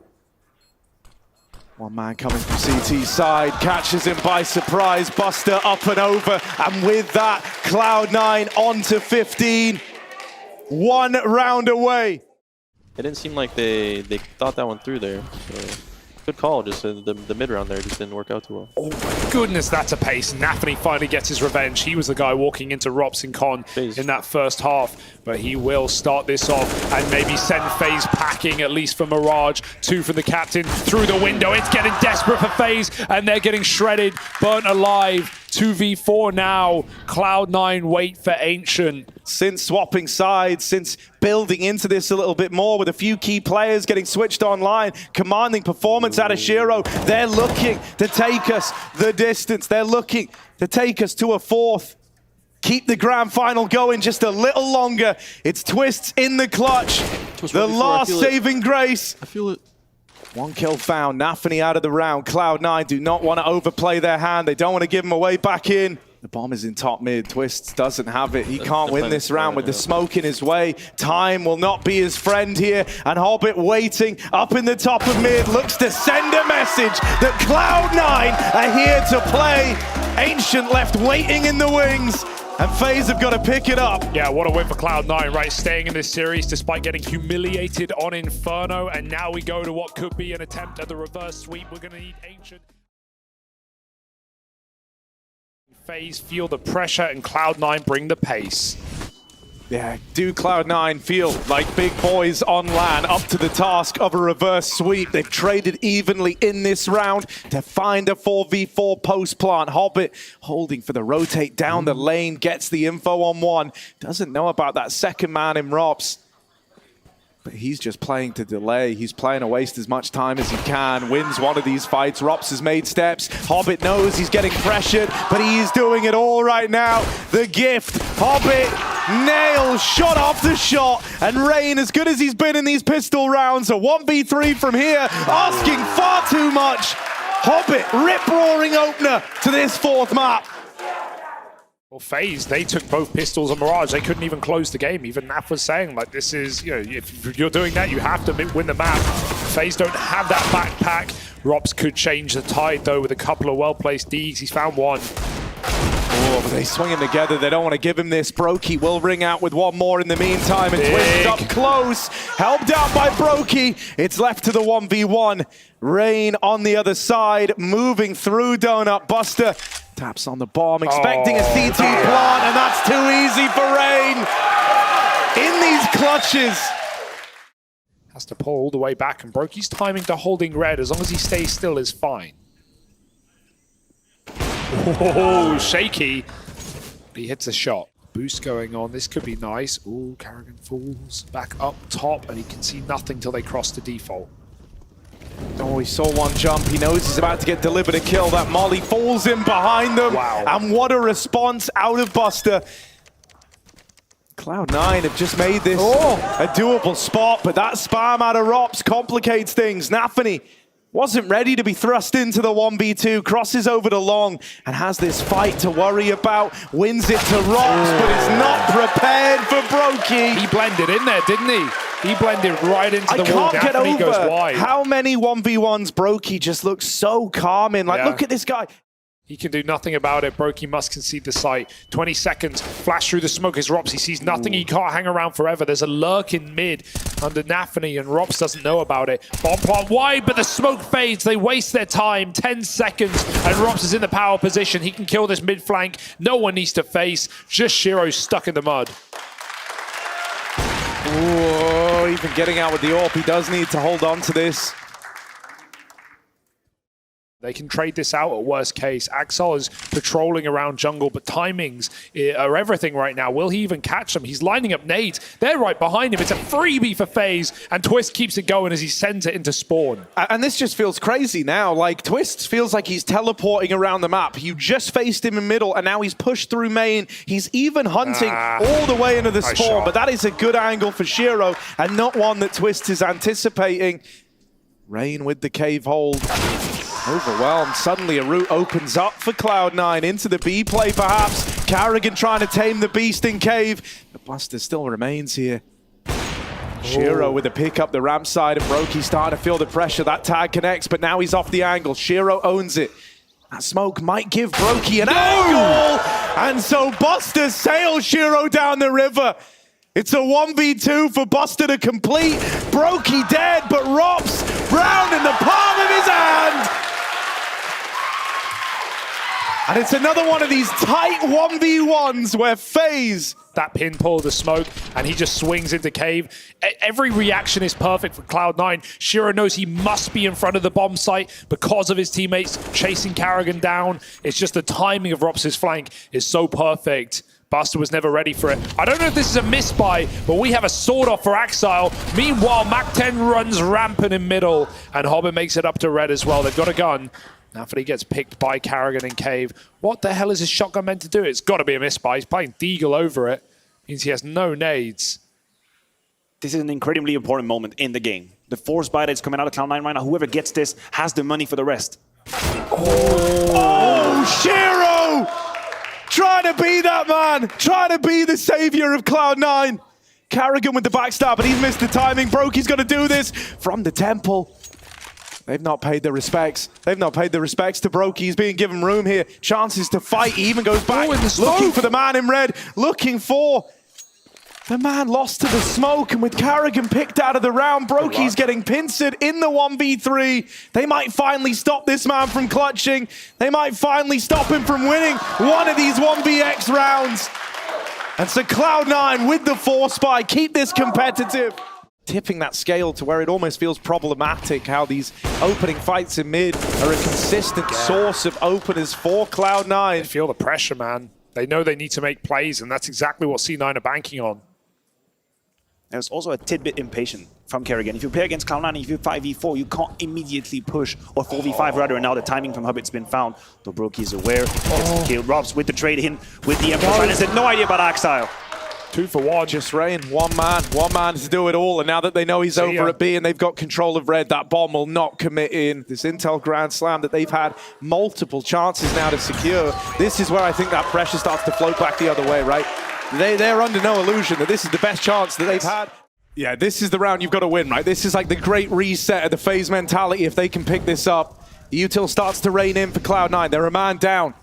One man coming from CT's side, catches him by surprise. Buster up and over, and with that, Cloud9 on to 15. 1 round away. It didn't seem like they thought that one through there. So, good call, just the mid round there just didn't work out too well. Oh my goodness, that's a pace. NaVi finally gets his revenge. He was the guy walking into Rops and Con in that first half, but he will start this off and maybe send FaZe packing, at least for Mirage. 2 for the captain through the window. It's getting desperate for FaZe, and they're getting shredded, burnt alive. 2v4 now. Cloud9 wait for Ancient. Since swapping sides, since building into this a little bit more with a few key players getting switched online, commanding performance out of Shiro, they're looking to take us the distance. They're looking to take us to a 4th. Keep the grand final going just a little longer. It's Twists in the clutch. The last saving grace. I feel it. 1 kill found. NaVi out of the round. Cloud9 do not want to overplay their hand. They don't want to give him away back in. The bomb is in top mid. Twists doesn't have it. He can't win this round with the smoke in his way. Time will not be his friend here. And Hobbit waiting up in the top of mid. Looks to send a message that Cloud9 are here to play. Ancient left waiting in the wings. And FaZe have got to pick it up. Yeah, what a win for Cloud9, right? Staying in this series despite getting humiliated on Inferno. And now we go to what could be an attempt at the reverse sweep. We're going to need Ancient. FaZe feel the pressure, and Cloud9 bring the pace. Yeah, do Cloud9 feel like big boys on LAN up to the task of a reverse sweep? They've traded evenly in this round to find a 4v4 post plant. Hobbit holding for the rotate down the lane, gets the info on 1. Doesn't know about that second man in Rops. But he's just playing to delay. He's playing to waste as much time as he can. Wins one of these fights. Rops has made steps. Hobbit knows he's getting pressured, but he's doing it all right now. The gift. Hobbit nails shot after shot, and Rain, as good as he's been in these pistol rounds, a 1v3 from here, asking far too much. Hobbit, rip-roaring opener to this fourth map. Well, FaZe, they took both pistols and Mirage. They couldn't even close the game. Even Naf was saying, like, this is, you know, if you're doing that, you have to win the map. FaZe don't have that backpack. Rops could change the tide, though, with a couple of well-placed Deegs. He's found one. Oh, but they swing him together. They don't want to give him this. Brokey will ring out with one more in the meantime, and Twist up close. Helped out by Brokey. It's left to the 1v1. Rain on the other side, moving through Donut. Buster taps on the bomb, expecting a CT plant, and that's too easy for Rain. In these clutches. Has to pull all the way back, and Brokey's timing to holding red, as long as he stays still, is fine. Oh, shaky. He hits a shot. Boost going on. This could be nice. Ooh, Karrigan falls back up top, and he can see nothing till they cross the default. Oh, he saw one jump. He knows he's about to get delivered a kill. That molly falls in behind them. Wow. And what a response out of Buster. Cloud9 have just made this a doable spot, but that spam out of Rops complicates things. NaVi wasn't ready to be thrust into the 1v2, crosses over to Long, and has this fight to worry about. Wins it to Rops, but is not prepared for Brokey. He blended in there, didn't he? He blended right into the wall. I can't get NaVi goes over wide. how many 1v1s Brokey just looks so calm in. Like, look at this guy. He can do nothing about it. Brokey must concede the site. 20 seconds. Flash through the smoke is Rops. He sees nothing. He can't hang around forever. There's a lurk in mid under NaVi, and Rops doesn't know about it. Bomb plant wide, but the smoke fades. They waste their time. 10 seconds, and Rops is in the power position. He can kill this mid flank. No one needs to face. Just Shiro stuck in the mud. Oh, even getting out with the AWP. He does need to hold on to this. They can trade this out at worst case. Axel is patrolling around jungle, but timings are everything right now. Will he even catch them? He's lining up nades. They're right behind him. It's a freebie for FaZe, and Twist keeps it going as he sends it into spawn. And this just feels crazy now. Like, Twist feels like he's teleporting around the map. You just faced him in middle, and now he's pushed through main. He's even hunting all the way into the spawn, but that is a good angle for Shiro, and not one that Twist is anticipating. Rain with the cave hold. Overwhelmed. Suddenly a route opens up for Cloud9 into the B play perhaps. Karrigan trying to tame the beast in cave. But Buster still remains here. Shiro with a pick up the ramp side, and Brokey starting to feel the pressure. That tag connects, but now he's off the angle. Shiro owns it. That smoke might give Brokey an angle! And so Buster sails Shiro down the river. It's a 1v2 for Buster to complete. Brokey dead, but Rops round in the palm of his hand. And it's another one of these tight 1v1s where FaZe... That pin pull, the smoke, and he just swings into cave. Every reaction is perfect for Cloud9. Shiro knows he must be in front of the bomb site because of his teammates chasing Karrigan down. It's just the timing of Rops' flank is so perfect. Buster was never ready for it. I don't know if this is a misbuy, but we have a sword off for Axile. Meanwhile, Mac-10 runs rampant in middle, and Hobbit makes it up to red as well. They've got a gun. NaVi gets picked by Karrigan in cave. What the hell is his shotgun meant to do? It's got to be a misbuy. He's playing Deagle over it. Means he has no nades. This is an incredibly important moment in the game. The force buy that's coming out of Cloud9 right now, whoever gets this has the money for the rest. Oh, Shiro! Trying to be that man. Trying to be the savior of Cloud9. Karrigan with the backstab, but he's missed the timing. Brokey's going to do this from the temple. They've not paid the respects. They've not paid the respects to Brokey. He's being given room here. Chances to fight. He even goes back, looking for the man in red, looking for the man lost to the smoke. And with Karrigan picked out of the round, Brokey's getting pincered in the 1v3. They might finally stop this man from clutching. They might finally stop him from winning one of these 1vx rounds. And so Cloud9 with the force buy, keep this competitive. Tipping that scale to where it almost feels problematic how these opening fights in mid are a consistent source of openers for Cloud9. They feel the pressure, man. They know they need to make plays, and that's exactly what C9 are banking on. There's also a tidbit impatient from Karrigan. If you play against Cloud9, if you 5v4, you can't immediately push, or 4v5 rather, and now the timing from Hobbit's been found. Brokey is aware, gets killed. Robs with the trade in with the Emperor Silence, had no idea about Axile. 2 for 1. Just Rain, one man to do it all. And now that they know he's over at B and they've got control of red, that bomb will not commit in. This Intel Grand Slam that they've had multiple chances now to secure. This is where I think that pressure starts to float back the other way, right? They're under no illusion that this is the best chance that they've had. Yeah, this is the round you've got to win, right? This is like the great reset of the FaZe mentality. If they can pick this up, the util starts to rain in for Cloud9. They're a man down.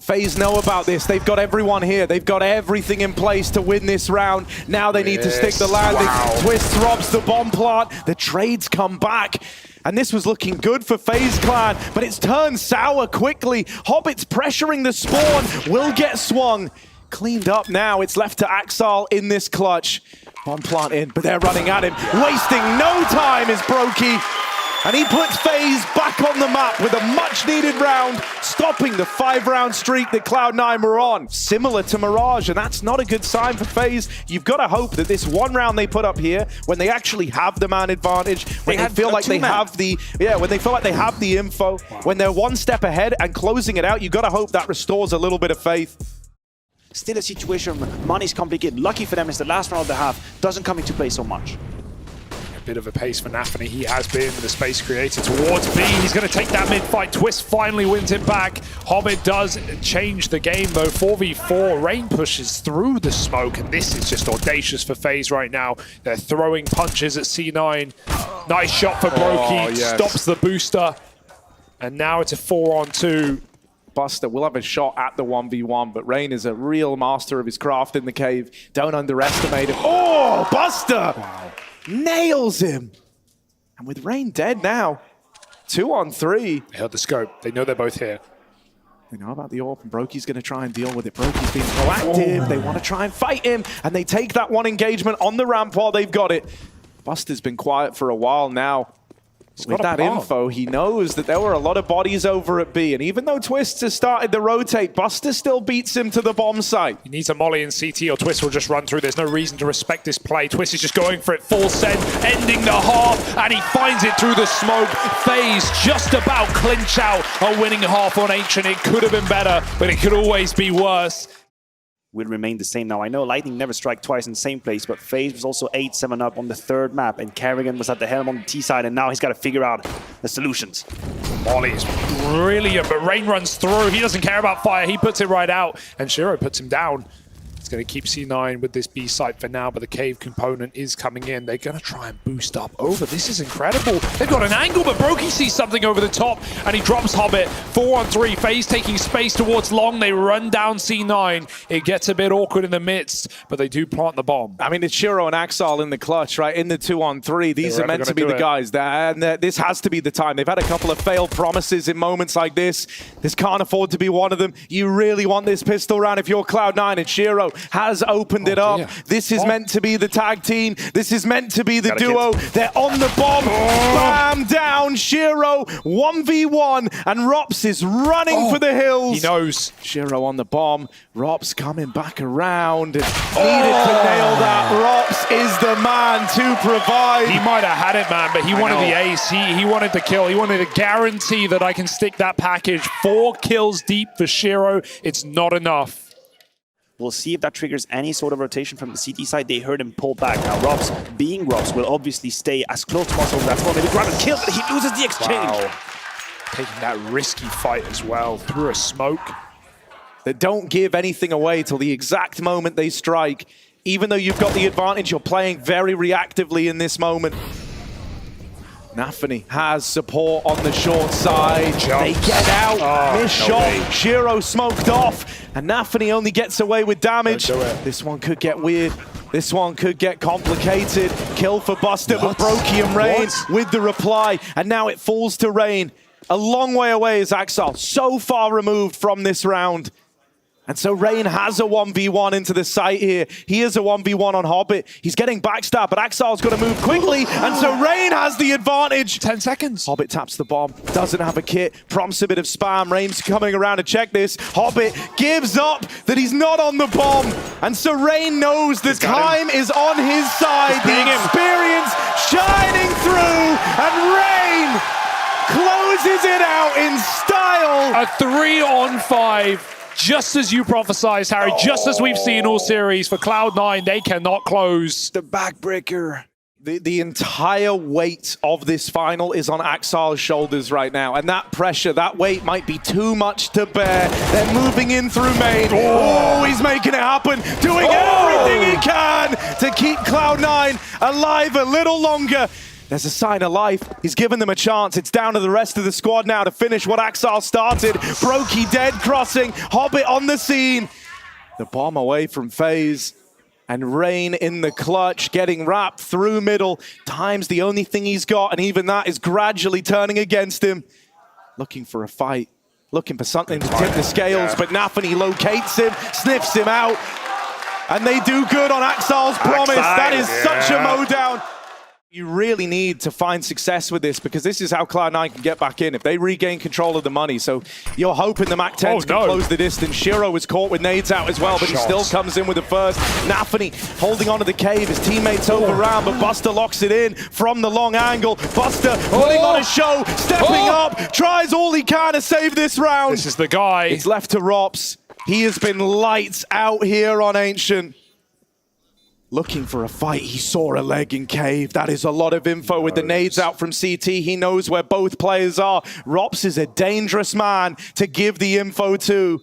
FaZe know about this. They've got everyone here. They've got everything in place to win this round. Now they need to stick the landing. Wow. Twist robs the bomb plant. The trades come back. And this was looking good for FaZe Clan, but it's turned sour quickly. Hobbit's pressuring the spawn. Will get swung. Cleaned up now. It's left to Axal in this clutch. Bomb plant in, but they're running at him. Wasting no time is Brokey. And he puts FaZe back on the map with a much-needed round, stopping the 5-round streak that Cloud9 were on. Similar to Mirage, and that's not a good sign for FaZe. You've got to hope that this one round they put up here, when they actually have the man advantage, when they feel like they have the when they feel like they have the info, when they're one step ahead and closing it out, you've got to hope that restores a little bit of faith. Still a situation where money's complicated. Lucky for them is the last round they have doesn't come into play so much. Bit of a pace for NaVi. He has been with the space created towards B. He's going to take that mid-fight. Twist finally wins it back. Hobbit does change the game, though. 4v4. Rain pushes through the smoke, and this is just audacious for FaZe right now. They're throwing punches at C9. Nice shot for Brokey. Stops the booster. And now it's a 4-on-2. Buster will have a shot at the 1v1, but Rain is a real master of his craft in the cave. Don't underestimate him. Oh, Buster! Wow. Nails him. And with Rain dead now, 2-on-3. They held the scope. They know they're both here. They know about the AWP, and Brokey's going to try and deal with it. Brokey's being proactive. They want to try and fight him, and they take that one engagement on the ramp while they've got it. Buster's been quiet for a while now. With that info, he knows that there were a lot of bodies over at B, and even though Twist has started to rotate, Buster still beats him to the bomb site. He needs a molly in CT or Twist will just run through. There's no reason to respect this play. Twist is just going for it, full send, ending the half, and he finds it through the smoke. FaZe just about clinch out a winning half on Ancient. It could have been better, but it could always be worse. Will remain the same now. I know Lightning never strike twice in the same place, but FaZe was also 8-7 up on the third map, and Karrigan was at the helm on the T side, and now he's got to figure out the solutions. Molly is brilliant, but Rain runs through. He doesn't care about fire. He puts it right out, and Shiro puts him down. It's going to keep C9 with this B site for now, but the cave component is coming in. They're going to try and boost up over. This is incredible. They've got an angle, but Brokey sees something over the top, and he drops Hobbit. 4-on-3. FaZe taking space towards long. They run down C9. It gets a bit awkward in the midst, but they do plant the bomb. I mean, it's Shiro and Axal in the clutch, right? In the 2-on-3. These are meant to be the guys. And this has to be the time. They've had a couple of failed promises in moments like this. This can't afford to be one of them. You really want this pistol round if you're Cloud9, and Shiro has opened it up. This is meant to be the tag team. This is meant to be the duo. They're on the bomb. Bam! Down. Shiro 1v1, and Rops is running for the hills. He knows. Shiro on the bomb. Rops coming back around. And needed to nail that. Rops is the man to provide. He might have had it, man, but he wanted the ace. He wanted the kill. He wanted a guarantee that I can stick that package. 4 kills deep for Shiro. It's not enough. We'll see if that triggers any sort of rotation from the CT side. They heard him pull back. Now, Robs, being Robs, will obviously stay as close as possible. That's why maybe grab a kill, but he loses the exchange. Wow. Taking that risky fight as well through a smoke. They don't give anything away till the exact moment they strike. Even though you've got the advantage, you're playing very reactively in this moment. NaVi has support on the short side. They get out. Miss shot. Shiro smoked off. And NaVi only gets away with damage. This one could get weird. This one could get complicated. Kill for Buster, but Brokey and Rain with the reply. And now it falls to Rain. A long way away is Axal. So far removed from this round. And so Rain has a 1v1 into the site here. He is a 1v1 on Hobbit. He's getting backstabbed, but Axal's got to move quickly. And so Rain has the advantage. 10 seconds. Hobbit taps the bomb. Doesn't have a kit. Prompts a bit of spam. Rain's coming around to check this. Hobbit gives up that he's not on the bomb. And so Rain knows the time is on his side. The experience shining through. And Rain closes it out in style. A 3-on-5. Just as you prophesized, Harry, just as we've seen all series for Cloud9, they cannot close. The backbreaker. The entire weight of this final is on Axar's shoulders right now. And that pressure, that weight might be too much to bear. They're moving in through main. Oh, he's making it happen. Doing everything he can to keep Cloud9 alive a little longer. There's a sign of life. He's given them a chance. It's down to the rest of the squad now to finish what Axar started. Brokey dead crossing. Hobbit on the scene. The bomb away from FaZe. And Rain in the clutch, getting wrapped through middle. Time's the only thing he's got, and even that is gradually turning against him. Looking for a fight. Looking for something to tip the scales, but NaVi locates him, sniffs him out. And they do good on Axar's promise. That is such a mowdown. You really need to find success with this because this is how Cloud9 can get back in if they regain control of the money. So you're hoping the MAC-10s can close the distance. Shiro was caught with nades out as well, but he still comes in with the first. NaVi holding onto the cave. His teammates overran, but Buster locks it in from the long angle. Buster putting on a show, stepping up, tries all he can to save this round. This is the guy. It's left to Rops. He has been lights out here on Ancient. Looking for a fight. He saw a leg in cave. That is a lot of info with the nades out from CT. He knows where both players are. Rops is a dangerous man to give the info to.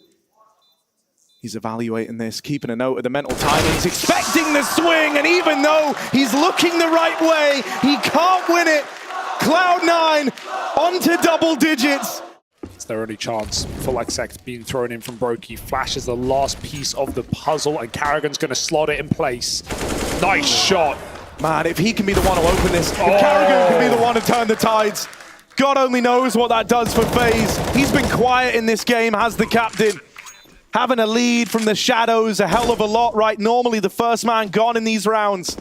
He's evaluating this, keeping a note of the mental timings, expecting the swing, and even though he's looking the right way, he can't win it. Cloud9 onto double digits. It's their only chance. Full exec being thrown in from Brokey. Flash is the last piece of the puzzle, and Karrigan's going to slot it in place. Nice shot. Man, if he can be the one to open this, if Karrigan can be the one to turn the tides, God only knows what that does for FaZe. He's been quiet in this game, has the captain. Having a lead from the shadows, a hell of a lot, right? Normally the first man gone in these rounds.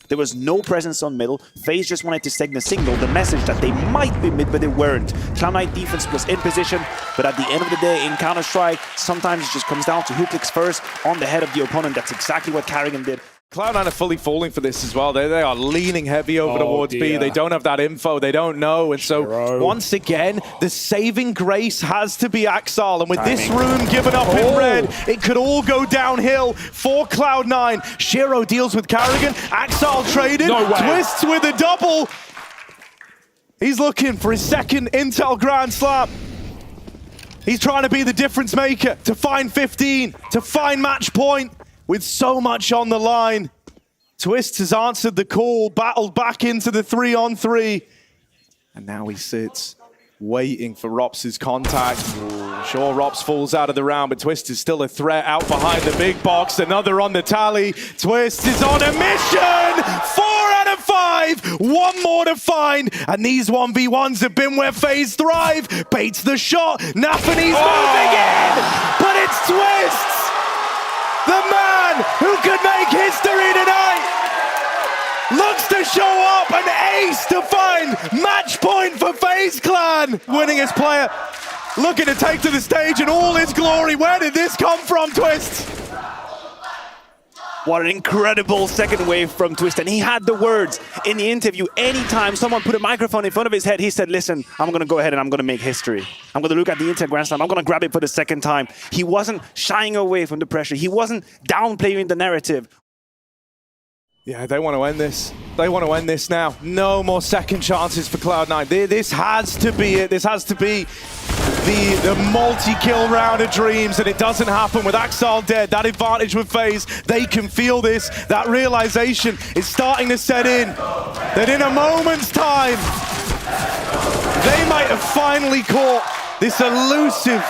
There was no presence on middle. FaZe just wanted to send the signal, the message that they might be mid, but they weren't. Cloud9 defense was in position, but at the end of the day, in Counter-Strike, sometimes it just comes down to who clicks first on the head of the opponent. That's exactly what Karrigan did. Cloud9 are fully falling for this as well. They are leaning heavy over towards B. They don't have that info. They don't know. And so, once again, the saving grace has to be Axar. And with this room given up in red, it could all go downhill for Cloud9. Shiro deals with Karrigan. Axar traded. Twists with a double. He's looking for his second Intel Grand Slam. He's trying to be the difference maker, to find 15, to find match point. With so much on the line, Twist has answered the call, battled back into the 3-on-3. And now he sits, waiting for Rops' contact. Sure, Rops falls out of the round, but Twist is still a threat out behind the big box. Another on the tally. Twist is on a mission! 4 out of 5! One more to find, and these 1v1s have been where FaZe thrive. Baits the shot, NaVi's moving in! But it's Twist! The man who could make history tonight looks to show up an ace to find match point for FaZe Clan. Winningest player looking to take to the stage in all his glory. Where did this come from, Twist? What an incredible second wave from Twist. And he had the words in the interview. Anytime someone put a microphone in front of his head, he said, listen, I'm going to go ahead and I'm going to make history. I'm going to look at the Intel Grand Slam. I'm going to grab it for the second time. He wasn't shying away from the pressure. He wasn't downplaying the narrative. Yeah, they want to end this. They want to end this now. No more second chances for Cloud9. This has to be it. This has to be the multi-kill round of dreams, and it doesn't happen with Axar dead. That advantage with FaZe, they can feel this. That realization is starting to set in. That in a moment's time, they might have finally caught this elusive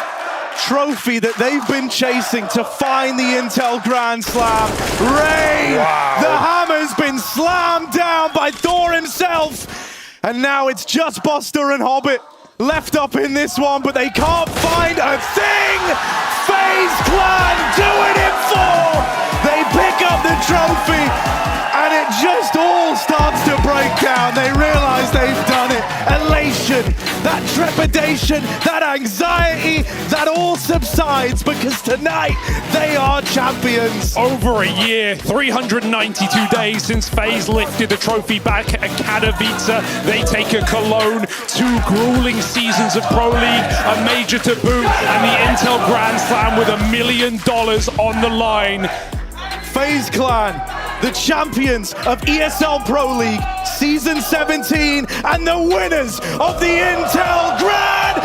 trophy that they've been chasing to find the Intel Grand Slam. Rain! The hammer's been slammed down by Thor himself. And now it's just Buster and Hobbit left up in this one, but they can't find a thing! FaZe Clan do it in 4! They pick up the trophy, and it just all starts to break down. They realize they've done it. elation, that trepidation, that anxiety, that all subsides because tonight they are champions. Over a year, 392 days since FaZe lifted the trophy back at Katowice. They take a Cologne, 2 grueling seasons of Pro League, a major to boot, and the Intel Grand Slam with $1 million on the line. FaZe Clan, the champions of ESL Pro League Season 17 and the winners of the Intel Grand